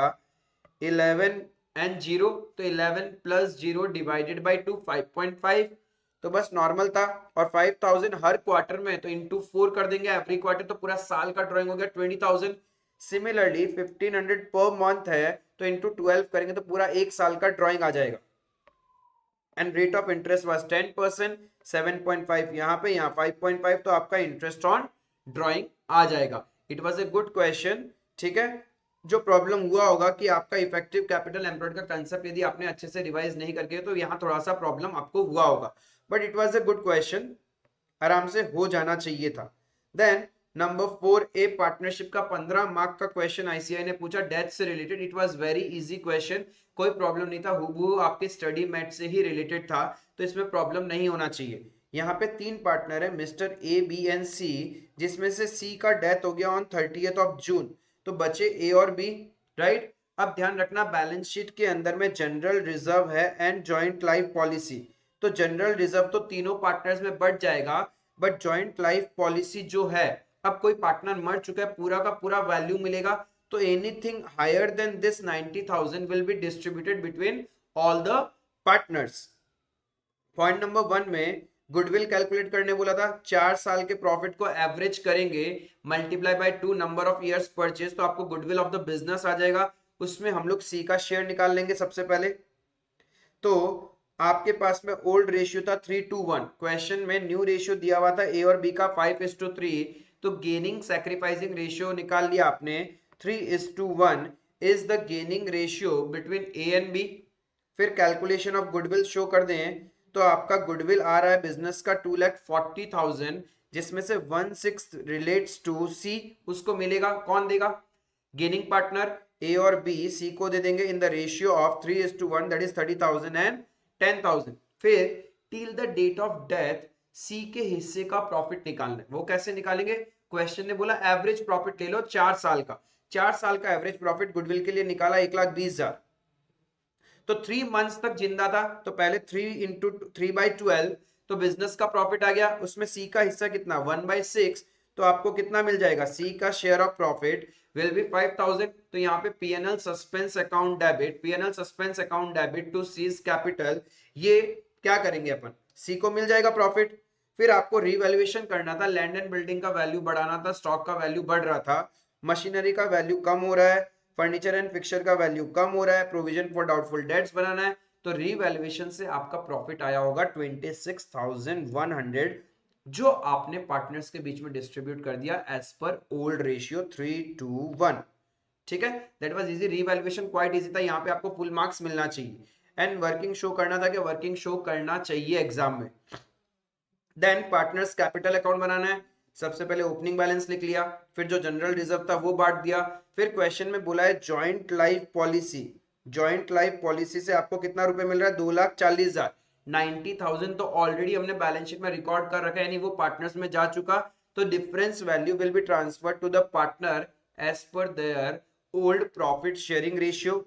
11 एंड 0। तो 11 प्लस 0 डिवाइडेड बाई 2 5.5। तो बस नॉर्मल था। और 5,000 हर क्वार्टर में, तो इंटू 4 कर देंगे एवरी क्वार्टर, तो पूरा साल का ड्राइंग हो गया 20,000। सिमिलरली 1,500 पर मंथ है, तो इंटू 12 करेंगे तो पूरा एक साल का ड्राइंग आ जाएगा। And rate of interest was 10%, 7.5 यहाँ पे, यहाँ 5.5, तो आपका इंटरेस्ट ऑन ड्राइंग आ जाएगा। It was a good question, ठीक है। जो प्रॉब्लम हुआ होगा कि आपका इफेक्टिव कैपिटल एम्प्लॉयड का कंसेप्ट यदि आपने अच्छे से रिवाइज नहीं करके, तो यहाँ थोड़ा सा प्रॉब्लम आपको हुआ होगा, but it was a good question, आराम से हो जाना चाहिए था। देन नंबर 4A पार्टनरशिप का 15 मार्क का क्वेश्चन आईसीआई ने पूछा, डेथ से related. It was very easy question, कोई प्रॉब्लम नहीं था, हुबहू आपके स्टडी मेट से ही रिलेटेड था, तो इसमें प्रॉब्लम नहीं होना चाहिए। यहाँ पे 3 पार्टनर है, मिस्टर ए, बी एंड सी, जिसमें से सी का डेथ हो गया ऑन 30th ऑफ जून, तो बचे ए और बी, राइट। अब ध्यान रखना बैलेंस शीट के अंदर में जनरल रिजर्व है एंड जॉइंट लाइफ पॉलिसी। तो जनरल रिजर्व तो तीनों पार्टनर्स में बढ़ जाएगा, बट जॉइंट लाइफ पॉलिसी जो है, अब कोई पार्टनर मर चुका है, पूरा का पूरा वैल्यू मिलेगा, तो anything higher than this 90,000 will be distributed between all the partners. Point number 1 में गुडविल कैलकुलेट करने बोला था, 4 साल के प्रॉफिट को एवरेज करेंगे, multiply by 2 number of years purchase, तो आपको गुडविल ऑफ द बिजनेस आ जाएगा। उसमें हम लोग सी का शेयर निकाल लेंगे सबसे पहले। तो आपके पास में ओल्ड रेशियो था 3:1, क्वेश्चन में न्यू रेशियो दिया हुआ था ए और बी का 5:3, तो गेनिंग सैक्रिफाइसिंग रेशियो निकाल लिया आपने 3:1 is the gaining ratio between A and B. फिर कैलकुलेशन ऑफ गुडविल शो कर दें, तो आपका गुडविल आ रहा है बिजनेस का 2,40,000, जिसमें से 1/6 रिलेट्स टू सी, उसको मिलेगा, कौन देगा, गेनिंग पार्टनर ए और बी सी को दे देंगे in the ratio of 3:1, that is 30,000 and 10,000। फिर till the date of death C के हिस्से का प्रॉफिट निकालना है। वो कैसे निकालेंगे? क्वेश्चन ने बोला एवरेज प्रॉफिट ले लो 4 साल का। 4 साल का एवरेज प्रॉफिट गुडविल के लिए निकाला 1,20,000। तो 3 मंथ्स तक जिंदा था, तो पहले 3 इंटू 3/12, तो बिजनेस का प्रॉफिट आ गया। उसमें सी का हिस्सा कितना? 1/6। तो आपको कितना मिल जाएगा? सी का share of profit will be 5,000। तो यहाँ पे PNL suspense account debit, PNL suspense account debit to C's capital, ये क्या करेंगे अपन? सी को मिल जाएगा प्रॉफिट। फिर आपको रिवैल्यूएशन करना था, लैंड एंड बिल्डिंग का वैल्यू बढ़ाना था, स्टॉक का वैल्यू बढ़ रहा था, मशीनरी का वैल्यू कम हो रहा है, फर्नीचर एंड फिक्सचर का वैल्यू कम हो रहा है, प्रोविजन फॉर डाउटफुल डेट्स बनाना है। तो रीवैल्यूएशन से आपका प्रॉफिट आया होगा 26,100, जो आपने पार्टनर्स के बीच में डिस्ट्रीब्यूट कर दिया एज पर ओल्ड रेशियो 3:1। ठीक है, that was easy. Revaluation quite easy था, यहाँ पे आपको फुल मार्क्स मिलना चाहिए। एंड वर्किंग शो करना था कि वर्किंग शो करना चाहिए एग्जाम में। देन पार्टनर्स कैपिटल अकाउंट बनाना है। सबसे पहले ओपनिंग बैलेंस लिख लिया, फिर जो जनरल रिजर्व था वो बांट दिया। फिर क्वेश्चन में बोला है joint life policy, joint life policy से आपको कितना रुपए मिल रहा है? 2,40,000। 90,000 तो ऑलरेडी हमने बैलेंस शीट में रिकॉर्ड कर रखा है, यानी वो पार्टनर्स में जा चुका। तो difference value will be transfer to the partner as per their old profit sharing ratio,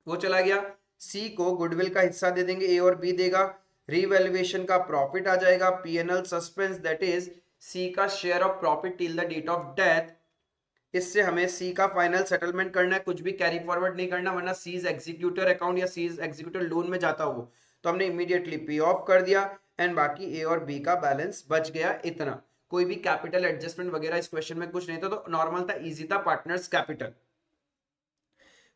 वो चला गया। सी को गुडविल का हिस्सा दे देंगे, ए और बी देगा। रीवैल्यूएशन का प्रॉफिट आ जाएगा, PNL suspense that is C का share of profit till the date of death. इससे हमें सी का फाइनल सेटलमेंट करना है, कुछ भी कैरी फॉरवर्ड नहीं करना, वरना सीज एग्जीक्यूटर अकाउंट या सीज एग्जीक्यूटर लोन में जाता हो। तो हमने इमीडिएटली पे ऑफ कर दिया एंड बाकी ए और बी का बैलेंस बच गया इतना। कोई भी कैपिटल एडजस्टमेंट वगैरह इस क्वेश्चन में कुछ नहीं था, तो नॉर्मल था, इजी था, पार्टनर्स कैपिटल।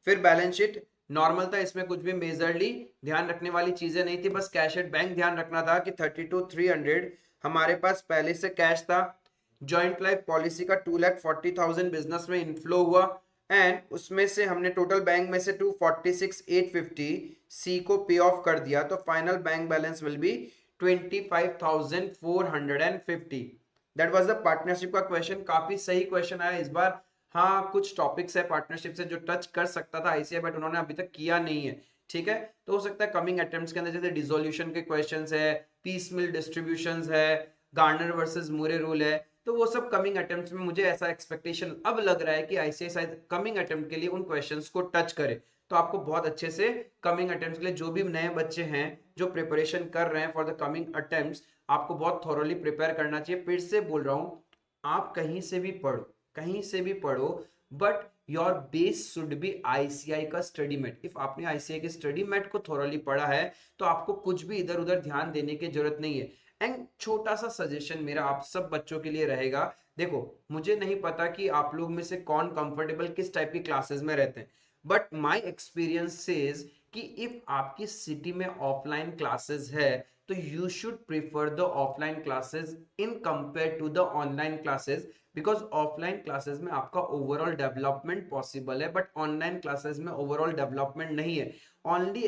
फिर बैलेंस शीट नॉर्मल था, इसमें कुछ भी मेजरली ध्यान रखने वाली चीजें नहीं थी, बस कैश एट बैंक ध्यान रखना था कि 32,300 हमारे पास पहले से कैश था। जॉइंट लाइफ पॉलिसी का 2,40,000 बिजनेस में इनफ्लो हुआ एंड उसमें से हमने टोटल बैंक में से 246,850 सी को पे ऑफ कर दिया। तो final bank balance will be 25,450। That was the partnership का क्वेश्चन। काफी सही क्वेश्चन आया इस बार। हाँ, कुछ टॉपिक्स है पार्टनरशिप से जो टच कर सकता था आईसीआई, बट उन्होंने अभी तक किया नहीं है। ठीक है, तो हो सकता है कमिंग अटेम्प्ट्स के अंदर जैसे डिसोल्यूशन के क्वेश्चंस है, पीस मिल डिस्ट्रीब्यूशंस है, गार्नर वर्सेस मूरे रूल है, तो वो सब कमिंग अटेम्प्ट्स में मुझे ऐसा एक्सपेक्टेशन अब लग रहा है कि आईसीआई शायद कमिंग अटेम्प्ट के लिए उन क्वेश्चंस को टच करे। तो आपको बहुत अच्छे से कमिंग अटेम्प्ट्स के लिए, जो भी नए बच्चे हैं जो प्रिपरेशन कर रहे हैं फॉर द कमिंग अटेम्प्ट्स, आपको बहुत थॉरोली प्रिपेयर करना चाहिए। फिर से बोल रहा हूँ, आप कहीं से भी पढ़ो, कहीं से भी पढ़ो, but your base should be ICI का स्टडी मेट। इफ आपने आईसीआई के स्टडी मेट को थोरली पढ़ा है तो आपको कुछ भी इधर उधर ध्यान देने की जरूरत नहीं है। एंड छोटा सा सजेशन मेरा आप सब बच्चों के लिए रहेगा, देखो मुझे नहीं पता कि आप लोग में से कौन कंफर्टेबल किस टाइप की क्लासेस में रहते हैं, बट माय एक्सपीरियंस सेज कि इफ आपकी सिटी में ऑफलाइन क्लासेस है तो you should prefer the offline classes in compare to the online classes, because offline classes में आपका ओवरऑल डेवलपमेंट पॉसिबल है, बट ऑनलाइन क्लासेस में ओवरऑल डेवलपमेंट नहीं है। ओनली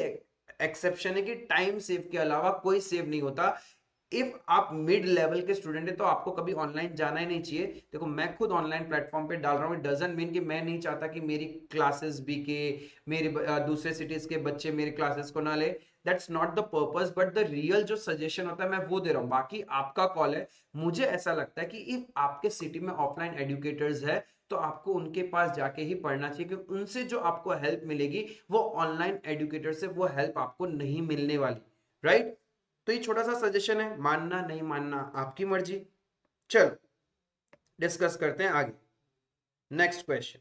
एक्सेप्शन है कि टाइम सेव के अलावा कोई सेव नहीं होता। इफ आप मिड लेवल के स्टूडेंट है तो आपको कभी ऑनलाइन जाना ही नहीं चाहिए। देखो मैं खुद ऑनलाइन प्लेटफॉर्म पे डाल रहा हूँ, डजंट मीन कि मैं नहीं चाहता कि मेरी क्लासेस बिके, मेरे दूसरे सिटीज के बच्चे मेरी क्लासेस को ना ले, that's not the purpose, but the real जो सजेशन होता है मैं वो दे रहा हूँ, बाकी आपका कॉल है। मुझे ऐसा लगता है कि इफ आपके सिटी में ऑफलाइन एजुकेटर्स है तो आपको उनके पास जाके ही पढ़ना चाहिए, क्योंकि उनसे जो आपको हेल्प मिलेगी वो ऑनलाइन एजुकेटर से वो हेल्प आपको नहीं मिलने वाली, राइट? तो ये छोटा सा सजेशन है, मानना नहीं मानना आपकी मर्जी। चलो डिस्कस करते हैं आगे। Next question,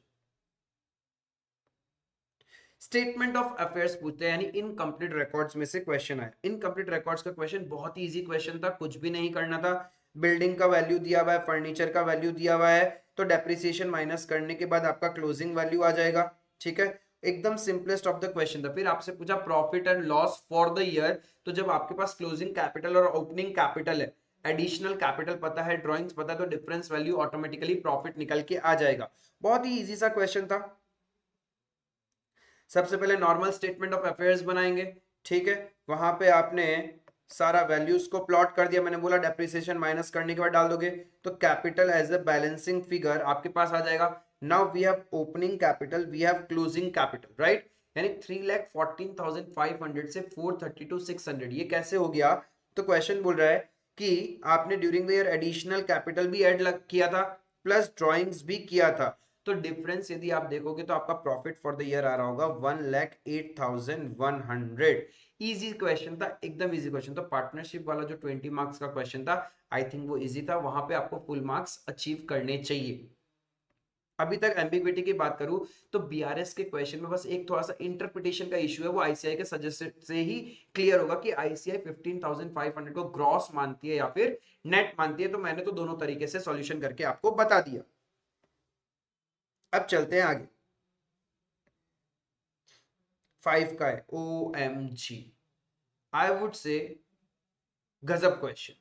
statement of affairs पूछते हैं, यानी इनकम्प्लीट रिकॉर्ड्स में से क्वेश्चन आया। इनकम्प्लीट रिकॉर्ड्स का क्वेश्चन बहुत ही इजी क्वेश्चन था, कुछ भी नहीं करना था। बिल्डिंग का वैल्यू दिया हुआ है, फर्नीचर का वैल्यू दिया हुआ है, तो डेप्रिसिएशन माइनस करने के बाद आपका क्लोजिंग वैल्यू आ जाएगा। ठीक है, एकदम सिंपलेस्ट ऑफ द क्वेश्चन था। फिर आपसे पूछा profit and loss for the year, तो जब आपके पास क्लोजिंग कैपिटल और ओपनिंग कैपिटल है, एडिशनल कैपिटल पता है, ड्रॉइंग्स पता है, तो डिफरेंस वैल्यू ऑटोमेटिकली प्रॉफिट निकल के आ जाएगा। बहुत ही इजी सा क्वेश्चन था। सबसे पहले नॉर्मल स्टेटमेंट ऑफ अफेयर्स बनाएंगे। ठीक है, वहां पे आपने सारा वैल्यूज को प्लॉट कर दिया, मैंने बोला डेप्रिसिएशन माइनस करने के बाद डाल दोगे, तो capital as a balancing figure आपके पास आ जाएगा। Now we have opening capital, we have closing capital, right? यानी 3,14,500 से 432,600, ये कैसे हो गया? तो क्वेश्चन बोल रहा है कि आपने during the year additional capital भी ऐड किया था प्लस ड्रॉइंग्स भी किया था, तो डिफरेंस यदि आप देखोगे तो आपका प्रॉफिट फॉर द ईयर आ रहा होगा 1,08,100। इजी क्वेश्चन था, एकदम इजी क्वेश्चन। तो पार्टनरशिप वाला जो 20 मार्क्स का क्वेश्चन था, आई थिंक वो इजी था, वहां पे आपको फुल मार्क्स अचीव करने चाहिए। अभी तक एम्बिग्विटी की बात करूं तो बीआरएस के क्वेश्चन में बस एक थोड़ा सा इंटरप्रिटेशन का इशू है, वो आईसीआई के सजेशन से ही क्लियर होगा कि आईसीआई 15,500 को ग्रॉस मानती है या फिर नेट मानती है। तो मैंने तो दोनों तरीके से सॉल्यूशन करके आपको बता दिया। अब चलते हैं आगे। 5 का है OMG, आई वुड से गजब क्वेश्चन।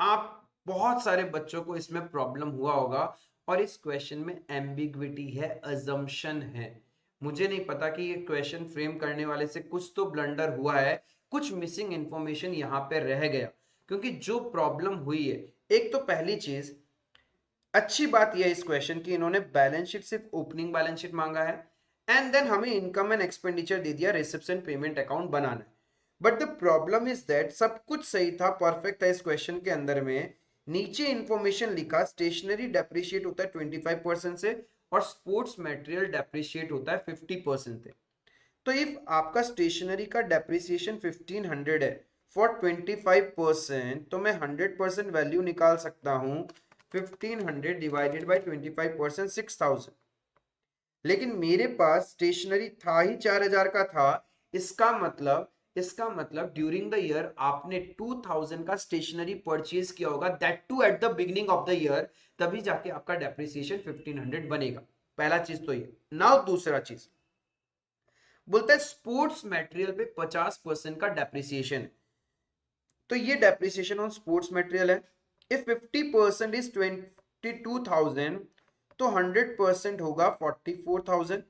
आप बहुत सारे बच्चों को इसमें प्रॉब्लम हुआ होगा, और इस क्वेश्चन में एम्बिग्विटी है, अजम्पशन है। मुझे नहीं पता कि ये क्वेश्चन फ्रेम करने वाले से कुछ तो ब्लंडर हुआ है, कुछ मिसिंग इंफॉर्मेशन यहां पे रह गया, क्योंकि जो प्रॉब्लम हुई है, एक तो पहली चीज अच्छी बात यह है इस क्वेश्चन की, इन्होंने बैलेंस शीट सिर्फ ओपनिंग बैलेंस शीट मांगा है, एंड देन हमें इनकम एंड एक्सपेंडिचर दे दिया, रिसिप्शन पेमेंट अकाउंट बनाना है। But the problem is that सब कुछ सही था, परफेक्ट था इस क्वेश्चन के अंदर में, नीचे इंफॉर्मेशन लिखा स्टेशनरी डेप्रिशिएट होता है 25% से और स्पोर्ट्स मटेरियल डेप्रिशिएट होता है 50% से। तो इफ आपका स्टेशनरी का डेप्रिसिएशन 1500 है फॉर 25%, तो मैं 100% वैल्यू निकाल सकता हूं 1500 डिवाइडेड बाई 25%, 6000। लेकिन मेरे पास स्टेशनरी था ही 4000 का था, इसका मतलब ड्यूरिंग द ईयर आपने 2000 का स्टेशनरी परचेज किया होगा, that too at the beginning of the year, तभी जाके आपका डेप्रिसिएशन 1500 बनेगा। पहला चीज तो ये। नाउ दूसरा चीज बोलता है स्पोर्ट्स मटेरियल पे 50% का डेप्रिसिएशन है, तो ये डेप्रिसिएशन ऑन स्पोर्ट्स मटेरियल है। इफ 50% इज 22,000, तो 100% होगा 44,000।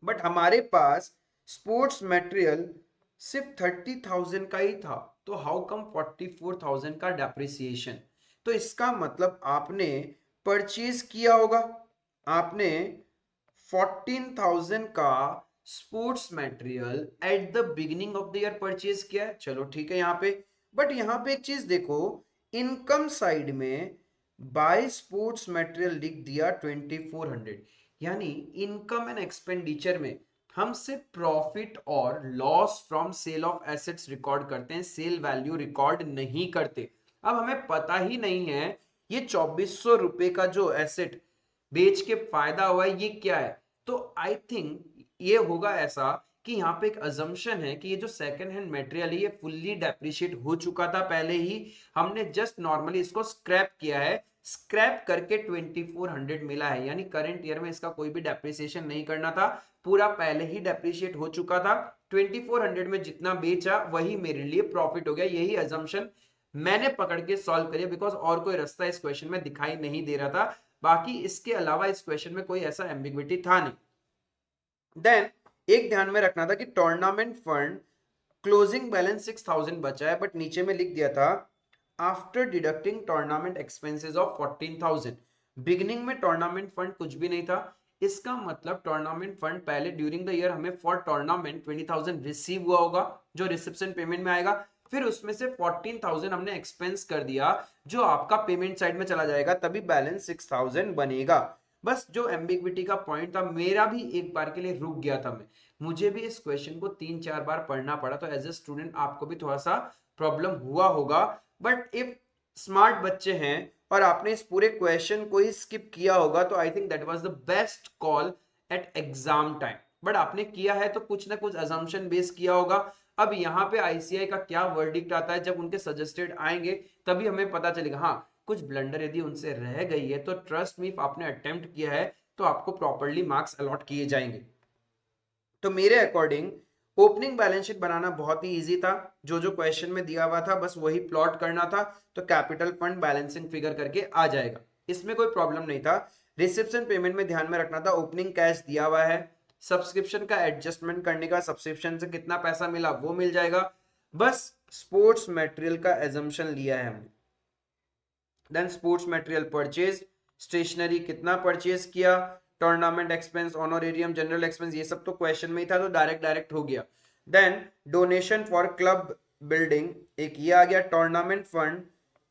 बट हमारे पास स्पोर्ट्स मटेरियल सिर्फ 30,000 का ही था, तो हाउ कम 44,000 का डेप्रिसिएशन? तो इसका मतलब आपने परचेज किया होगा, आपने 14,000 का sports material at the beginning of the year purchase किया है, चलो ठीक है यहाँ पे। बट यहाँ पे एक चीज देखो, इनकम साइड में बाय स्पोर्ट्स मटेरियल लिख दिया 2400, यानी इनकम एंड एक्सपेंडिचर में हम सिर्फ प्रॉफिट और loss from sale of assets record करते हैं, सेल वैल्यू रिकॉर्ड नहीं करते। अब हमें पता ही नहीं है ये 2400 रुपए का जो एसेट बेच के फायदा हुआ है ये क्या है। तो आई थिंक ये होगा ऐसा कि यहाँ पे एक अजम्पशन है कि ये जो सेकंड हैंड मटेरियल है ये फुल्ली डेप्रिशिएट हो चुका था पहले ही, हमने जस्ट नॉर्मली इसको स्क्रैप किया है, स्क्रैप करके 2400 मिला है, यानी करंट ईयर में इसका कोई भी डेप्रिसिएशन नहीं करना था, पूरा पहले ही डेप्रिशिएट हो चुका था। 2400 में जितना बेचा वही मेरे लिए प्रॉफिट हो गया, यही अजम्पशन मैंने पकड़ के सॉल्व करिए, बिकॉज और कोई रास्ता इस क्वेश्चन में दिखाई नहीं दे रहा था। बाकी इसके अलावा इस क्वेश्चन में कोई ऐसा एम्बिग्विटी था नहीं। देन एक ध्यान में रखना था कि टूर्नामेंट फंड क्लोजिंग बैलेंस 6000 बचा है, बट नीचे में लिख दिया था after deducting tournament expenses of 14,000। Beginning में टूर्नामेंट फंड कुछ भी नहीं था, इसका मतलब टूर्नामेंट फंड पहले ड्यूरिंग द ईयर हमें फॉर टूर्नामेंट 20,000 रिसीव हुआ होगा, जो रिसेप्शन पेमेंट में आएगा, फिर उसमें से 14,000 हमने एक्सपेंस कर दिया जो आपका पेमेंट साइड में चला जाएगा, तभी बैलेंस 6000 बनेगा। बस जो एम्बिग्विटी का पॉइंट था, मेरा भी एक बार के लिए रुक गया था, मुझे भी इस क्वेश्चन को 3-4 बार पढ़ना पड़ा, तो एज ए स्टूडेंट आपको भी थोड़ा सा प्रॉब्लम हुआ होगा। बट इफ स्मार्ट बच्चे हैं और आपने इस पूरे क्वेश्चन को ही स्किप किया होगा, तो I think that was the best call at exam time. But आपने किया है तो कुछ ना कुछ अजम्पशन बेस किया होगा। अब यहाँ पे आईसीआई का क्या वर्डिक्ट आता है, जब उनके सजेस्टेड आएंगे तभी हमें पता चलेगा। हाँ, कुछ ब्लंडर यदि उनसे रह गई है तो ट्रस्ट मी, आपने अटेम्प्ट किया है तो आपको प्रॉपरली मार्क्स अलॉट किए जाएंगे। तो मेरे अकॉर्डिंग ओपनिंग बैलेंस शीट बनाना बहुत ही इजी था, जो जो क्वेश्चन में दिया हुआ था बस वही प्लॉट करना था, तो कैपिटल फंड बैलेंसिंग फिगर करके आ जाएगा, इसमें कोई प्रॉब्लम नहीं था। रिसेप्शन पेमेंट में ध्यान में रखना था, ओपनिंग कैश दिया हुआ है, सब्सक्रिप्शन का एडजस्टमेंट करने का, सब्सक्रिप्शन से कितना पैसा मिला वो मिल जाएगा, बस स्पोर्ट्स मटेरियल का एजम्पशन लिया है हमने। Then sports material purchase stationery कितना परचेज किया, tournament expense, honorarium, general expense, ये सब तो क्वेश्चन में ही था तो डायरेक्ट हो गया। Then donation for club building, एक ये आ गया, टूर्नामेंट फंड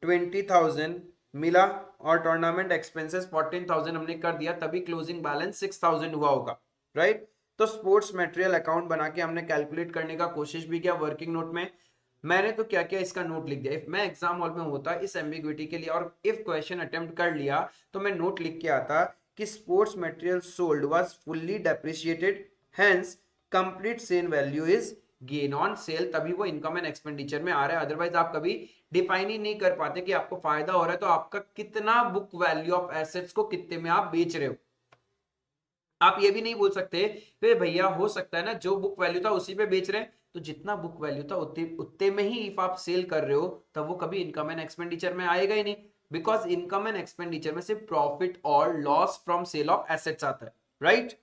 20,000 मिला और टूर्नामेंट एक्सपेंसेस 14,000 हमने कर दिया, तभी क्लोजिंग बैलेंस 6,000 हुआ होगा, राइट। तो स्पोर्ट्स मटेरियल अकाउंट बना के हमने कैलकुलेट करने का कोशिश भी किया वर्किंग नोट में। मैंने तो क्या किया, इसका नोट लिख दिया। इफ मैं एग्जाम हॉल में होता इस एम्बिग्विटी के लिए और इफ क्वेश्चन अटेम्प्ट कर लिया तो मैं नोट लिख के आता कि sports material sold was fully depreciated, hence complete sale value is gain on sale, तभी वो इनकम एंड एक्सपेंडिचर में आ रहा है। अदरवाइज आप कभी डिफाइन ही नहीं कर पाते कि आपको फायदा हो रहा है तो आपका कितना बुक वैल्यू ऑफ एसेट्स को कितने में आप बेच रहे हो। आप ये भी नहीं बोल सकते भैया हो सकता है ना जो बुक वैल्यू था उसी पे बेच रहे हैं, तो जितना बुक वैल्यू था उतने में ही इफ आप सेल कर रहे हो तब वो कभी इनकम एंड एक्सपेंडिचर में आएगा ही नहीं, बिकॉज इनकम एंड एक्सपेंडिचर में सिर्फ प्रॉफिट और loss from sale of assets आता है, राइट।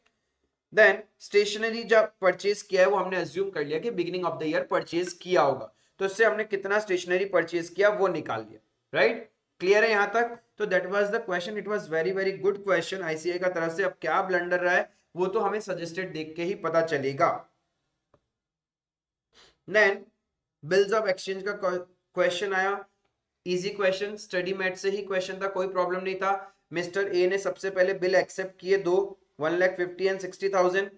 देन स्टेशनरी जब परचेज किया है वो हमने अज्यूम कर लिया कि beginning of the year purchase किया होगा, तो इससे हमने कितना स्टेशनरी परचेज किया वो निकाल लिया, राइट। क्लियर है यहां तक? तो that was the question, it was very very good question ICI का तरफ से। अब क्या ब्लंडर रहा है वो तो हमें सजेस्टेड देख के ही पता चलेगा। देन बिल्स ऑफ एक्सचेंज का क्वेश्चन आया, इजी क्वेश्चन, स्टडी मैट से ही क्वेश्चन था, कोई प्रॉब्लम नहीं था। मिस्टर ए ने सबसे पहले बिल एक्सेप्ट किए दो, 1,50,000 एंड 60,000।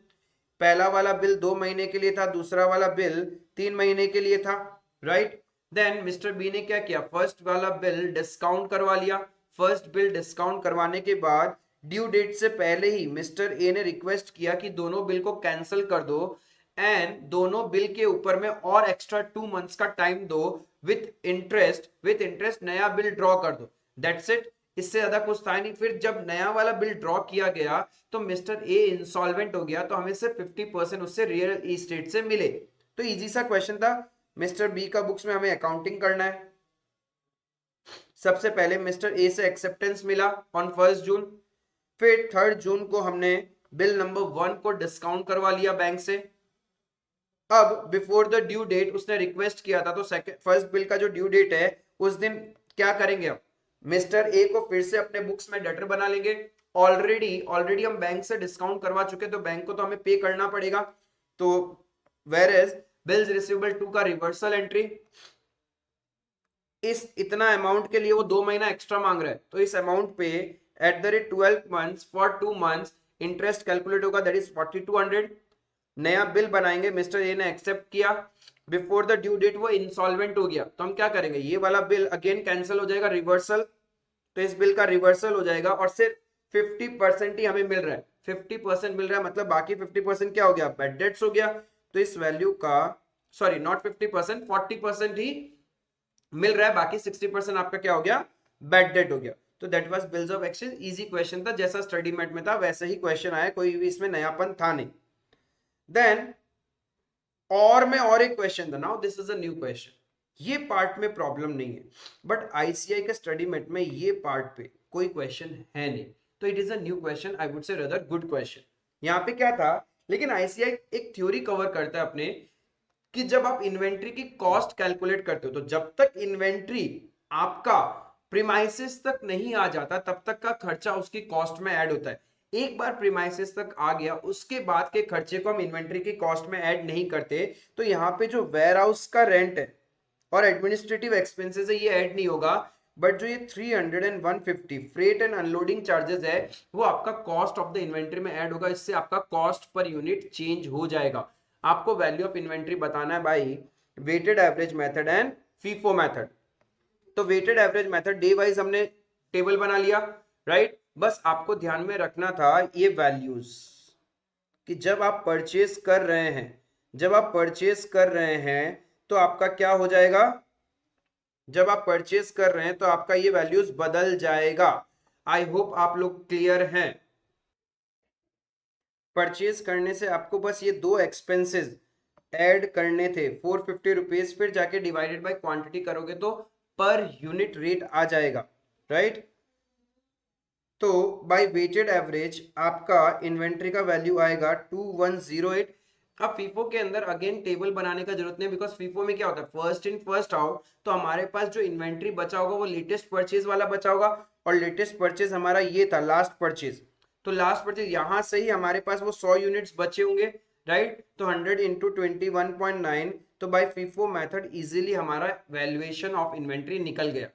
पहला वाला बिल 2 महीने के लिए था, दूसरा वाला बिल 3 महीने के लिए था, राइट। देन मिस्टर बी ने क्या किया, फर्स्ट वाला बिल डिस्काउंट करवा लिया। फर्स्ट बिल डिस्काउंट करवाने के बाद ड्यू डेट से पहले ही मिस्टर ए ने रिक्वेस्ट किया कि दोनों बिल को कैंसिल कर दो एंड दोनों बिल के ऊपर में और एक्स्ट्रा 2 मंथ्स का टाइम दो विथ इंटरेस्ट नया बिल ड्रॉ कर दो, दैट्स इट। इससे ज्यादा कुछ था नहीं। फिर जब नया वाला बिल ड्रॉ किया गया तो मिस्टर ए इंसॉल्वेंट हो गया, तो हमें सिर्फ 50% उससे रियल एस्टेट से मिले। तो इजी सा क्वेश्चन था। मिस्टर बी का बुक्स में हमें अकाउंटिंग करना है। सबसे पहले मिस्टर ए से एक्सेप्टेंस मिला ऑन 1 जून, फिर 3 जून को हमने बिल नंबर 1 को डिस्काउंट करवा लिया बैंक से। अब बिफोर द ड्यू डेट उसने रिक्वेस्ट किया था, तो फर्स्ट बिल का जो ड्यू डेट है उस दिन क्या करेंगे, अब मिस्टर ए को फिर से अपने बुक्स में डेटर बना लेंगे। ऑलरेडी हम बैंक से डिस्काउंट करवा चुके, तो बैंक को तो हमें पे करना पड़ेगा। तो वेयर एज बिल्स रिसीवेबल 2 का रिवर्सल एंट्री, इस इतना अमाउंट के लिए वो 2 महीना एक्स्ट्रा मांग रहा है, तो इस अमाउंट पे eight the rate 12 months for 2 months interest calculate होगा, दैट इज 4200। नया बिल बनाएंगे, मिस्टर ए ने एक्सेप्ट किया, बिफोर द ड्यू डेट वो इंसॉल्वेंट हो गया, तो हम क्या करेंगे, ये वाला बिल अगेन कैंसिल हो जाएगा, रिवर्सल। तो इस बिल का रिवर्सल हो जाएगा और सिर्फ 50% ही हमें मिल रहा है, 50% मिल रहा है, मतलब बाकी 50% क्या हो गया, बैड डेट्स हो गया। तो इस वैल्यू का, सॉरी नॉट 50%, 40% ही मिल रहा है, बाकी 60% आपका क्या हो गया, बैड डेट हो गया। तो that was bills of exchange, easy question था, जैसा स्टडी मेट में था वैसे ही क्वेश्चन आया, कोई भी इसमें नयापन था नहीं। देन और एक क्वेश्चन था, now this is a new question. ये पार्ट में प्रॉब्लम नहीं है, बट आईसीआई के स्टडी मेट में ये पार्ट पे कोई क्वेश्चन है नहीं, तो it is a new question, I would से रदर गुड क्वेश्चन। यहाँ पे क्या था, लेकिन आईसीआई एक थ्योरी कवर करता है अपने, कि जब आप इन्वेंट्री की कॉस्ट कैलकुलेट करते हो, तो जब तक इन्वेंट्री आपका प्रीमाइसेस तक नहीं आ जाता तब तक का खर्चा उसकी कॉस्ट में ऐड होता है। एक बार प्रीमाइसेस तक आ गया उसके बाद के खर्चे को हम इन्वेंट्री की कॉस्ट में ऐड नहीं करते, तो यहाँ पे जो वेयर हाउस का रेंट है और एडमिनिस्ट्रेटिव एक्सपेंसेस है ये ऐड नहीं होगा, बट जो ये 300 and 150 freight and unloading charges है वो आपका कॉस्ट ऑफ द इन्वेंट्री में ऐड होगा। इससे आपका कॉस्ट पर यूनिट चेंज हो जाएगा। आपको वैल्यू ऑफ इन्वेंट्री बताना है by weighted average method and FIFO method. तो weighted average method day wise हमने टेबल बना लिया, राइट। बस आपको ध्यान में रखना था ये वैल्यूज, कि जब आप परचेज कर रहे हैं तो आपका क्या हो जाएगा, जब आप परचेज कर रहे हैं तो आपका ये वैल्यूज बदल जाएगा। आई होप आप लोग क्लियर हैं। परचेज करने से आपको बस ये 2 एक्सपेंसेस ऐड करने थे, 450 रुपीज, फिर जाके डिवाइडेड बाय क्वांटिटी करोगे तो पर यूनिट रेट आ जाएगा, राइट। तो बाय वेटेड एवरेज आपका इन्वेंट्री का वैल्यू आएगा 2108। अब फीफो के अंदर अगेन टेबल बनाने का जरूरत नहीं, बिकॉज फीफो में क्या होता है, फर्स्ट इन फर्स्ट आउट, तो हमारे पास जो इन्वेंट्री बचा होगा वो लेटेस्ट परचेज वाला बचा होगा, और लेटेस्ट परचेज हमारा ये था लास्ट परचेज। तो लास्ट परचेज यहां से ही हमारे पास वो 100 यूनिट्स बचे होंगे, राइट। तो 100 इंटू 21.9, तो बाय फीफो मेथड इजीली हमारा वैल्यूएशन ऑफ इन्वेंट्री निकल गया।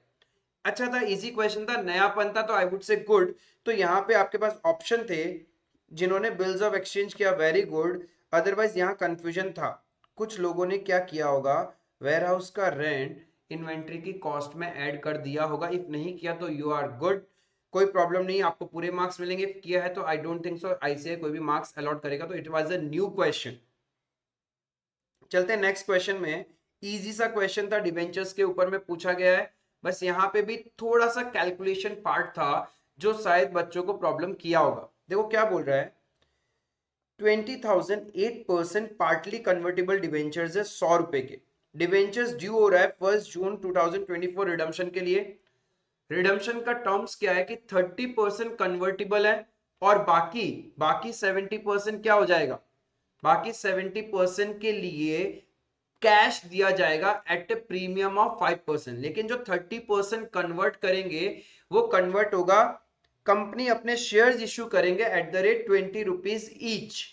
अच्छा था, इजी क्वेश्चन था, नयापन था, तो आई वुड से गुड। तो यहाँ पे आपके पास ऑप्शन थे, जिन्होंने बिल्स ऑफ एक्सचेंज किया वेरी गुड, अदरवाइज यहाँ कंफ्यूजन था। कुछ लोगों ने क्या किया होगा, वेयर हाउस का रेंट इन्वेंट्री की कॉस्ट में ऐड कर दिया होगा। इफ नहीं किया तो यू आर गुड, कोई प्रॉब्लम नहीं, आपको पूरे मार्क्स मिलेंगे। इफ किया है तो I don't think so ICI कोई भी मार्क्स अलॉट करेगा, तो it was a new question. चलते हैं नेक्स्ट क्वेश्चन में। इजी सा क्वेश्चन था, डिबेंचर्स के ऊपर में पूछा गया है। बस यहाँ पे भी थोड़ा सा कैलकुलेशन पार्ट था जो शायद बच्चों को प्रॉब्लम किया होगा। देखो क्या बोल रहा है, 20,000 8% पार्टली कन्वर्टेबल डिबेंचर्स है 100 रुपए के। डिबेंचर्स ड्यू हो रहा है 1 जून 2024 रिडम्पशन के लिए। रिडम्पशन का टर्म्स क्या है कि 30% कन्वर्टेबल है और बाकी बाकी 70% क्या हो जाएगा, बाकी 70% के लिए कैश दिया जाएगा एट ए प्रीमियम ऑफ 5%। लेकिन जो 30% कन्वर्ट करेंगे वो कन्वर्ट होगा, कंपनी अपने शेयर्स इश्यू करेंगे eight the rate 20 rupees each.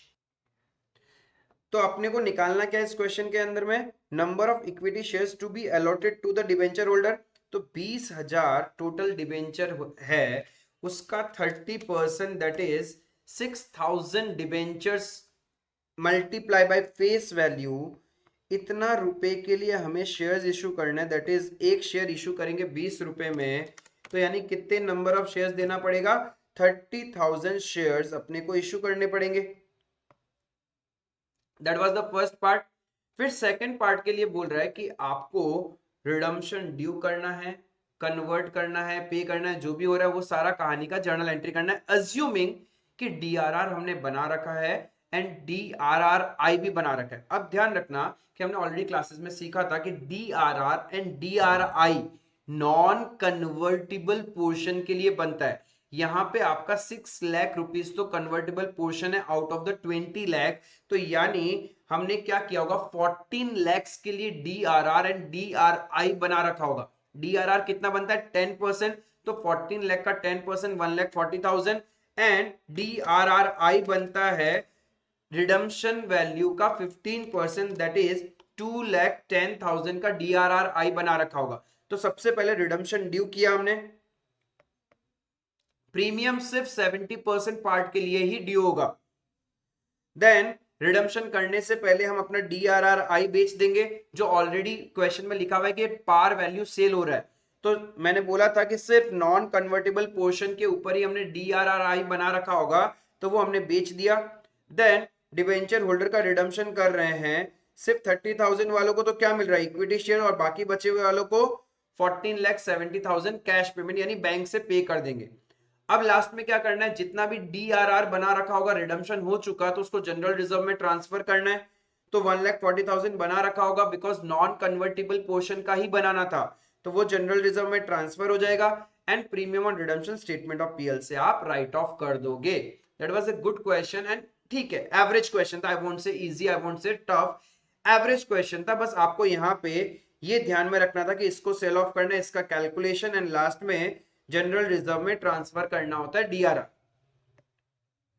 तो अपने को निकालना क्या है इस क्वेश्चन के अंदर में, number of equity shares to be allotted to the debenture holder. तो 20,000 टोटल डिबेंचर है, उसका 30% that is 6,000 debentures multiply by face value. इतना रुपए के लिए हमें शेयर्स इशू करना है, दैट इज एक शेयर इशू करेंगे 20 रुपए में। तो यानी कितने नंबर ऑफ शेयर्स देना पड़ेगा, 30,000 शेयर्स अपने को इशू करने पड़ेंगे। That was the first part. फिर सेकंड पार्ट के लिए बोल रहा है कि आपको रिडम्पशन ड्यू करना है, कन्वर्ट करना है, पे करना है, जो भी हो रहा है वो सारा कहानी का जर्नल एंट्री करना है, अज्यूमिंग कि डीआरआर हमने बना रखा है एंड डीआरआरआई भी बना रखा है। अब ध्यान रखना कि हमने ऑलरेडी क्लासेस में सीखा था कि DRR and DRI non convertible portion के लिए बनता है। यहां पे आपका 6 लाख रुपीस तो कन्वर्टेबल पोर्शन है आउट ऑफ द 20 लाख। तो यानी हमने क्या किया होगा, 14 लैक्स के लिए डीआरआर एंड डीआरआई बना रखा होगा। डीआरआर कितना बनता है 10%, तो 14 लाख का 10% 1,40,000 एंड डीआरआरआई बनता है रिडम्पशन वैल्यू का 15%, दैट इज 2,10,000 का डीआरआरआई बना रखा होगा। तो सबसे पहले रिडम्पशन ड्यू किया हमने, प्रीमियम सिर्फ 70% पार्ट के लिए ही ड्यू होगा। देन रिडम्पशन करने से पहले हम अपना डीआरआरआई बेच देंगे, जो ऑलरेडी क्वेश्चन में लिखा हुआ है कि पार वैल्यू सेल हो रहा है। तो मैंने बोला था कि सिर्फ नॉन कन्वर्टेबल पोर्शन के ऊपर ही हमने डीआरआरआई बना रखा होगा, तो वो हमने बेच दिया। देन डिबेंचर होल्डर का रिडम्पशन कर रहे हैं, सिर्फ 30,000 वालों को तो क्या मिल रहा है, इक्विटी शेयर, और बाकी बचे हुए वालों को 14,70,000 कैश पेमेंट यानी बैंक से पे कर देंगे। अब लास्ट में क्या करना है, जितना भी डीआरआर बना रखा होगा, रिडम्पशन हो चुका तो उसको जनरल रिजर्व में ट्रांसफर करना है। तो 1,40,000 बना रखा होगा, बिकॉज नॉन कन्वर्टेबल पोर्शन का ही बनाना था, तो वो जनरल रिजर्व में ट्रांसफर हो जाएगा and premium on redemption statement of PL से आप राइट ऑफ कर दोगे। That was a good question and ठीक है, एवरेज क्वेश्चन था, आई वोंट से इजी, आई वोंट से टफ, एवरेज क्वेश्चन था। बस आपको यहाँ पे ये ध्यान में रखना था कि इसको सेल ऑफ करना है, इसका कैलकुलेशन एंड लास्ट में जनरल रिजर्व में ट्रांसफर करना होता है DRR.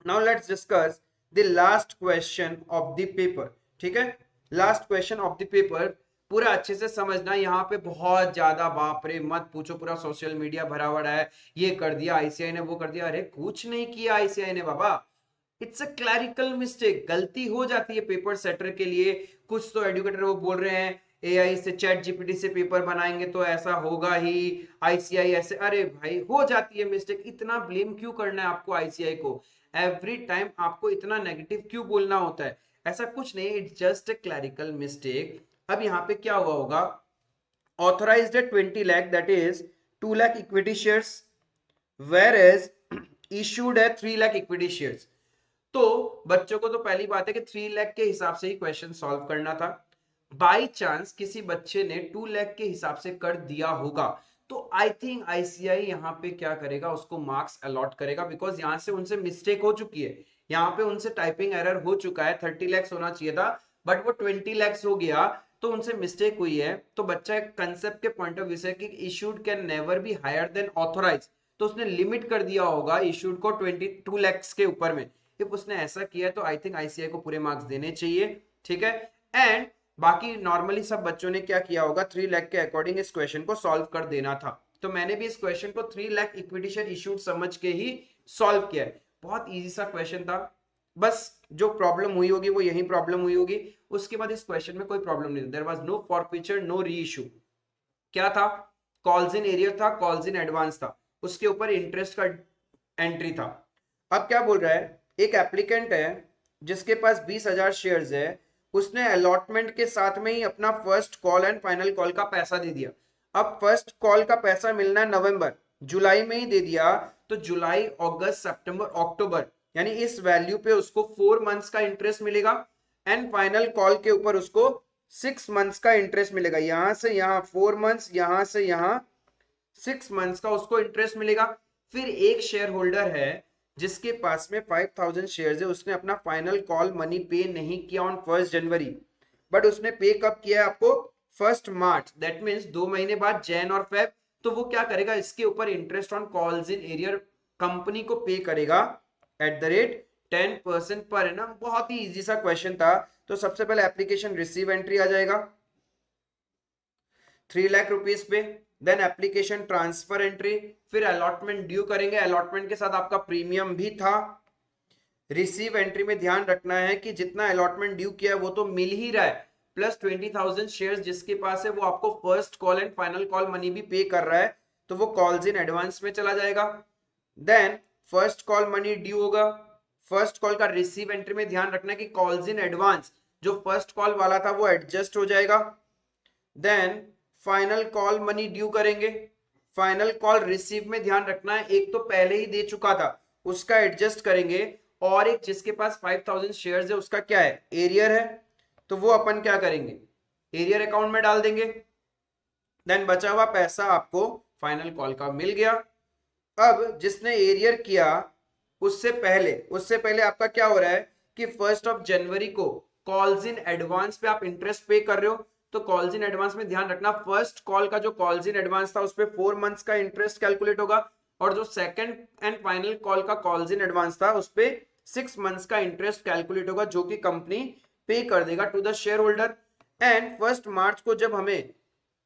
Now let's discuss the last question of the paper. ठीक है, last question of the paper पूरा अच्छे से समझना। यहाँ पे बहुत ज्यादा बाप रे मत पूछो, पूरा सोशल मीडिया भरा हुआ है, ये कर दिया आईसीआई ने, वो कर दिया। अरे कुछ नहीं किया आईसीआई ने बाबा, इट्स अ क्लैरिकल मिस्टेक, गलती हो जाती है पेपर सेटर के लिए। कुछ तो एडुकेटर वो बोल रहे हैं एआई से, चैट जीपीटी से पेपर बनाएंगे तो ऐसा होगा ही, आईसीआई ऐसे। अरे भाई हो जाती है मिस्टेक, इतना ब्लेम क्यों करना है आपको आईसीआई को, एवरी टाइम आपको इतना नेगेटिव क्यों बोलना होता है, ऐसा कुछ नहीं, it's just a clerical mistake. अब यहाँ पे क्या हुआ होगा, ऑथराइज्ड है 20 lakh, that is 2 lakh equity shares, whereas issued है 3 लाख इक्विटी शेयर्स। तो बच्चों को तो पहली बात है कि 3 लाख के हिसाब से ही क्वेश्चन सॉल्व करना था। बाई चांस किसी बच्चे ने 2 लाख के हिसाब से कर दिया होगा, तो आई थिंक आईसीआई यहाँ पे क्या करेगा, उसको मार्क्स अलॉट करेगा, बिकॉज यहाँ से उनसे मिस्टेक हो चुकी है, यहाँ पे उनसे टाइपिंग एरर हो चुका है। 30 लाख होना चाहिए था बट वो 20 लाख हो गया, तो उनसे मिस्टेक हुई है। तो बच्चा कंसेप्ट के पॉइंट ऑफ व्यू से कि issued can never be higher than authorise, तो उसने लिमिट कर दिया होगा इशूड को 22 lakhs के ऊपर में। इफ उसने ऐसा किया है तो आई थिंक आईसीआई को पूरे मार्क्स देने चाहिए, ठीक है। एंड बाकी नॉर्मली सब बच्चों ने क्या किया होगा, 3 लाख के अकॉर्डिंग इस क्वेश्चन को सॉल्व कर देना था। तो मैंने भी इस क्वेश्चन को 3 लाख इक्विटी शेयर इशूड समझ के ही सॉल्व किया है। बहुत इजी सा क्वेश्चन था, बस जो प्रॉब्लम हुई होगी वो यही प्रॉब्लम हुई होगी। उसके बाद इस क्वेश्चन में कोई प्रॉब्लम नहीं, there was no forfeiture, no reissue. क्या था, कॉल्स इन एरियर था, कॉल्स इन एडवांस था, उसके ऊपर इंटरेस्ट का एंट्री था। अब क्या बोल रहा है, एक एप्लीकेंट है जिसके पास 20,000 शेयर्स है, उसने अलॉटमेंट के साथ में ही अपना first call and final call का पैसा दे दिया। अब फर्स्ट कॉल का पैसा मिलना है नवंबर, जुलाई में ही दे दिया, तो जुलाई, अगस्त, सितंबर, अक्टूबर, यानी इस वैल्यू पे उसको 4 मंथ्स का इंटरेस्ट मिलेगा एंड फाइनल कॉल के ऊपर उसको 6 मंथ्स का इंटरेस्ट मिलेगा। यहां से यहां 4 मंथ्स, यहां से यहां 6 मंथ्स का उसको इंटरेस्ट मिलेगा। फिर एक शेयर होल्डर है जिसके पास में 5,000 शेयर्स है, उसने अपना फाइनल कॉल मनी पे नहीं किया ऑन 1 जनवरी, बट उसने पे कब किया है आपको, 1 मार्च, दैट मीन्स 2 महीने बाद, जैन और फेब। तो वो क्या करेगा, इसके ऊपर interest on calls in arrear company को पे करेगा eight the rate 10% per annum. बहुत ही इजी सा क्वेश्चन था। तो सबसे पहले एप्लीकेशन रिसीव एंट्री आ जाएगा 3 लाख रुपीस पे, देन एप्लीकेशन ट्रांसफर एंट्री, फिर अलॉटमेंट ड्यू करेंगे, अलॉटमेंट के साथ आपका प्रीमियम भी था। रिसीव एंट्री में ध्यान रखना है कि जितना अलॉटमेंट ड्यू किया है वो तो मिल ही रहा है, प्लस 20,000 शेयर्स जिसके पास है वो आपको first call and final call money भी पे कर रहा है, तो वो कॉल्स इन एडवांस में चला जाएगा। Then first call money due होगा, फर्स्ट कॉल का रिसीव एंट्री में ध्यान रखना है कि कॉल्स इन एडवांस जो फर्स्ट कॉल वाला था वो एडजस्ट हो जाएगा। Then final call money due करेंगे, फाइनल कॉल रिसीव में ध्यान रखना है एक तो पहले ही दे चुका था उसका एडजस्ट करेंगे, और एक जिसके पास 5,000 शेयर्स है उसका क्या है, एरियर है, तो वो अपन क्या करेंगे, एरियर अकाउंट में डाल देंगे। देन बचा हुआ पैसा आपको फाइनल कॉल का मिल गया। अब जिसने एरियर किया उससे पहले आपका क्या हो रहा है कि 1 जनवरी को कॉल्स इन एडवांस पे आप इंटरेस्ट पे कर रहे हो, तो कॉल्स इन एडवांस में ध्यान रखना फर्स्ट कॉल का जो कॉल्स इन एडवांस था उस पे 4 मंथ्स का इंटरेस्ट कैलकुलेट होगा, और जो सेकंड एंड फाइनल कॉल का कॉल्स इन एडवांस था उस पे 6 मंथ्स का इंटरेस्ट कैलकुलेट होगा जो कि कंपनी पे कर देगा to the shareholder. And 1 मार्च को जब हमें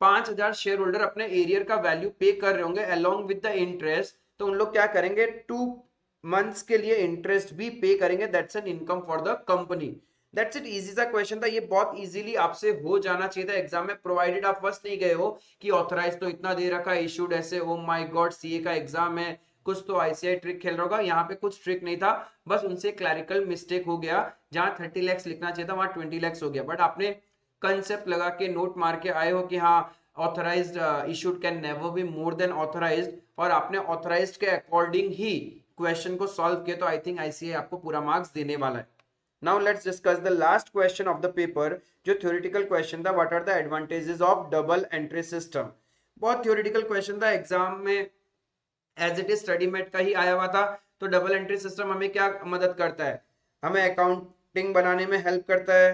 5,000 शेयर होल्डर अपने एरियर का वैल्यू पे कर रहे होंगे अलोंग विद द इंटरेस्ट, तो उन लोग क्या करेंगे, 2 मंथ्स के लिए इंटरेस्ट भी पे करेंगे, that's an income for the company. That's it, easy सा क्वेश्चन था, ये बहुत इजीली आपसे हो जाना चाहिए था एग्जाम में, प्रोवाइडेड आप फंस नहीं गए हो कि ऑथराइज तो इतना दे रखा है, इशूड ऐसे, ओ माय गॉड सीए का एग्जाम है, कुछ तो आईसीआई ट्रिक खेल रहा होगा। यहाँ पे कुछ ट्रिक नहीं था, बस उनसे क्लैरिकल मिस्टेक हो गया, जहां 30 lakhs लिखना चाहिए था वहां 20 lakhs हो गया, बट आपने कंसेप्ट लगा के नोट मार के आए हो कि हाँ authorised issued can never be more than authorised, और आपने ऑथराइज्ड के अकॉर्डिंग ही क्वेश्चन को सॉल्व किया, तो आई थिंक आईसीआई आपको पूरा मार्क्स देने वाला है। Now let's discuss the last question of the paper, जो थ्योरेटिकल क्वेश्चन था, what are the advantages of double entry system. बहुत थ्योरेटिकल क्वेश्चन था, एग्जाम में as it is study mat का ही आया हुआ था। तो डबल एंट्री सिस्टम हमें क्या मदद करता है, हमें अकाउंटिंग बनाने में हेल्प करता है,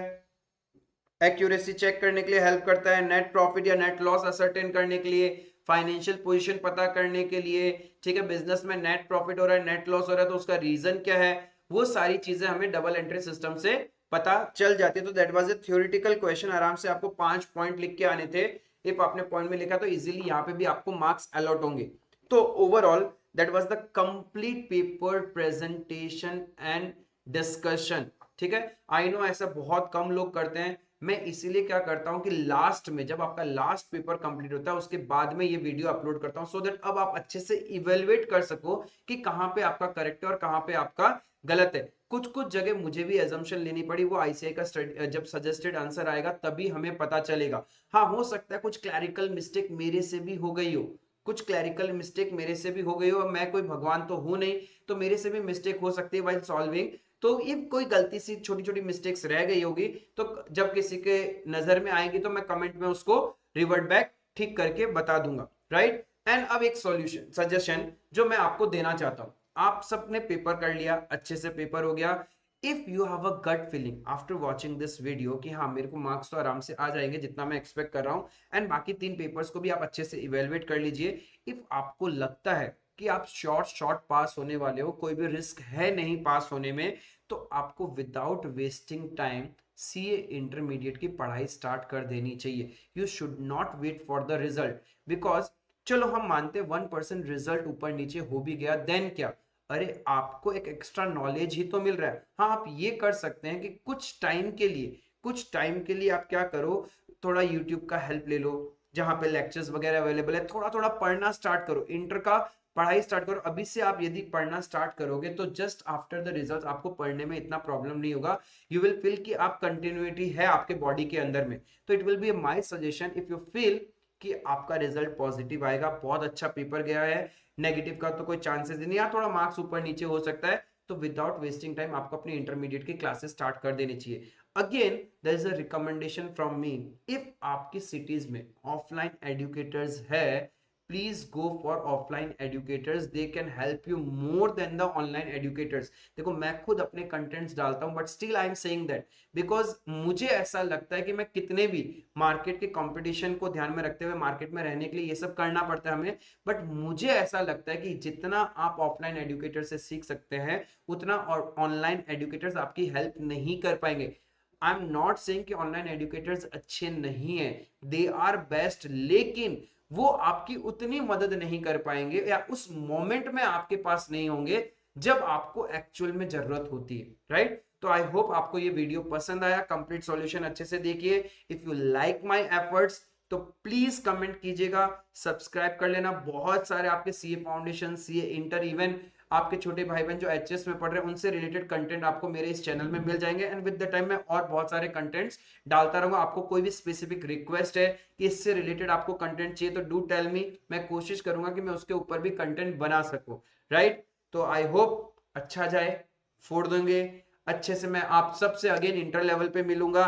एक्यूरेसी चेक करने के लिए हेल्प करता है, नेट प्रॉफिट या नेट लॉस असर्टेन करने के लिए, फाइनेंशियल पोजीशन पता करने के लिए, ठीक है, बिजनेस में नेट प्रॉफिट हो रहा है, नेट लॉस हो रहा है तो उसका रीजन क्या है, वो सारी चीजें हमें डबल एंट्री सिस्टम से पता चल जाती है। तो that was a theoretical question, आराम से आपको 5 पॉइंट लिख के आने थे, इफ आपने पॉइंट में लिखा तो इजीली यहाँ पे भी आपको मार्क्स अलॉट होंगे। तो overall that was the complete paper presentation and discussion, ठीक है। आई नो ऐसा बहुत कम लोग करते हैं, मैं इसीलिए क्या करता हूं कि लास्ट में जब आपका लास्ट पेपर कंप्लीट होता है उसके बाद में ये वीडियो अपलोड करता हूं, सो दैट अब आप अच्छे से इवेलुएट कर सको कि कहां पे आपका करेक्ट है और कहां पे आपका गलत है। कुछ कुछ जगह मुझे भी एजम्पशन लेनी पड़ी, वो आईसीआई का जब सजेस्टेड आंसर आएगा तभी हमें पता चलेगा। हाँ, हो सकता है कुछ क्लैरिकल मिस्टेक मेरे से भी हो गई हो, कुछ क्लैरिकल मिस्टेक मेरे से भी हो गई हो, मैं कोई भगवान तो हूं नहीं, तो मेरे से भी मिस्टेक हो सकती है वाइल सॉल्विंग। तो ये कोई गलती सी छोटी छोटी मिस्टेक्स रह गई होगी तो जब किसी के नजर में आएगी तो मैं कमेंट में उसको रिवर्ट बैक ठीक करके बता दूंगा, राइट। एंड अब एक सॉल्यूशन सजेशन जो मैं आपको देना चाहता हूं, आप सबने पेपर कर लिया, अच्छे से पेपर हो गया, if you have a gut feeling after watching this video कि हाँ मेरे को मार्क्स तो आराम से आ जाएंगे जितना मैं एक्सपेक्ट कर रहा हूँ, एंड बाकी 3 पेपर्स को भी आप अच्छे से इवेलुएट कर लीजिए। इफ आपको लगता है कि आप शॉर्ट पास होने वाले हो, कोई भी रिस्क है नहीं पास होने में, तो आपको without wasting time CA intermediate की पढ़ाई स्टार्ट कर देनी चाहिए। You should not wait for the result, because चलो हम मानते 1% रिजल्ट ऊपर नीचे हो भी गया, देन क्या, अरे आपको एक एक्स्ट्रा नॉलेज ही तो मिल रहा है। हाँ, आप ये कर सकते हैं कि कुछ टाइम के लिए आप क्या करो, थोड़ा यूट्यूब का हेल्प ले लो, जहां पे लेक्चर्स वगैरह अवेलेबल है, थोड़ा थोड़ा पढ़ना स्टार्ट करो, इंटर का पढ़ाई स्टार्ट करो। अभी से आप यदि पढ़ना स्टार्ट करोगे तो जस्ट आफ्टर द रिजल्ट आपको पढ़ने में इतना प्रॉब्लम नहीं होगा। यू विल फील कि आप कंटिन्यूटी है आपके बॉडी के अंदर में। तो it will be my suggestion, if you feel कि आपका रिजल्ट पॉजिटिव आएगा, बहुत अच्छा पेपर गया है, नेगेटिव का तो कोई चांसेस ही नहीं, या थोड़ा मार्क्स ऊपर नीचे हो सकता है, तो विदाउट वेस्टिंग टाइम आपको अपनी इंटरमीडिएट की क्लासेस स्टार्ट कर देनी चाहिए। Again there is a recommendation from me, if आपकी सिटीज में ऑफलाइन एजुकेटर्स है, please go for offline educators, they can help you more than the online educators. देखो मैं खुद अपने कंटेंट्स डालता हूं, but still I am saying that because मुझे ऐसा लगता है कि मैं कितने भी मार्केट के कंपटीशन को ध्यान में रखते हुए मार्केट में रहने के लिए ये सब करना पड़ता है हमें, बट मुझे ऐसा लगता है कि जितना आप ऑफलाइन एजुकेटर से सीख सकते हैं उतना और ऑनलाइन एजुकेटर्स आपकी हेल्प नहीं कर पाएंगे। आई एम नॉट सेइंग कि ऑनलाइन एजुकेटर्स अच्छे नहीं है, दे आर बेस्ट, लेकिन वो आपकी उतनी मदद नहीं कर पाएंगे या उस मोमेंट में आपके पास नहीं होंगे जब आपको एक्चुअल में जरूरत होती है, राइट? तो आई होप आपको ये वीडियो पसंद आया, कंप्लीट सॉल्यूशन अच्छे से देखिए। If you like my efforts तो प्लीज कमेंट कीजिएगा, सब्सक्राइब कर लेना। बहुत सारे आपके CA foundation, CA inter, even आपके छोटे भाई बहन जो एचएस में पढ़ रहे हैं उनसे रिलेटेड कंटेंट आपको मेरे इस चैनल में मिल जाएंगे, एंड विद द टाइम मैं और बहुत सारे कंटेंट्स डालता रहूंगा। आपको कोई भी स्पेसिफिक रिक्वेस्ट है कि इससे रिलेटेड आपको कंटेंट चाहिए तो डू टेल मी, मैं कोशिश करूंगा कि मैं उसके ऊपर भी कंटेंट बना सकूं, राइट? तो आई होप अच्छा जाए, फोड़ देंगे अच्छे से। मैं आप सबसे अगेन इंटर लेवल पे मिलूंगा।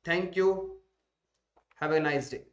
Thank you, have a nice day.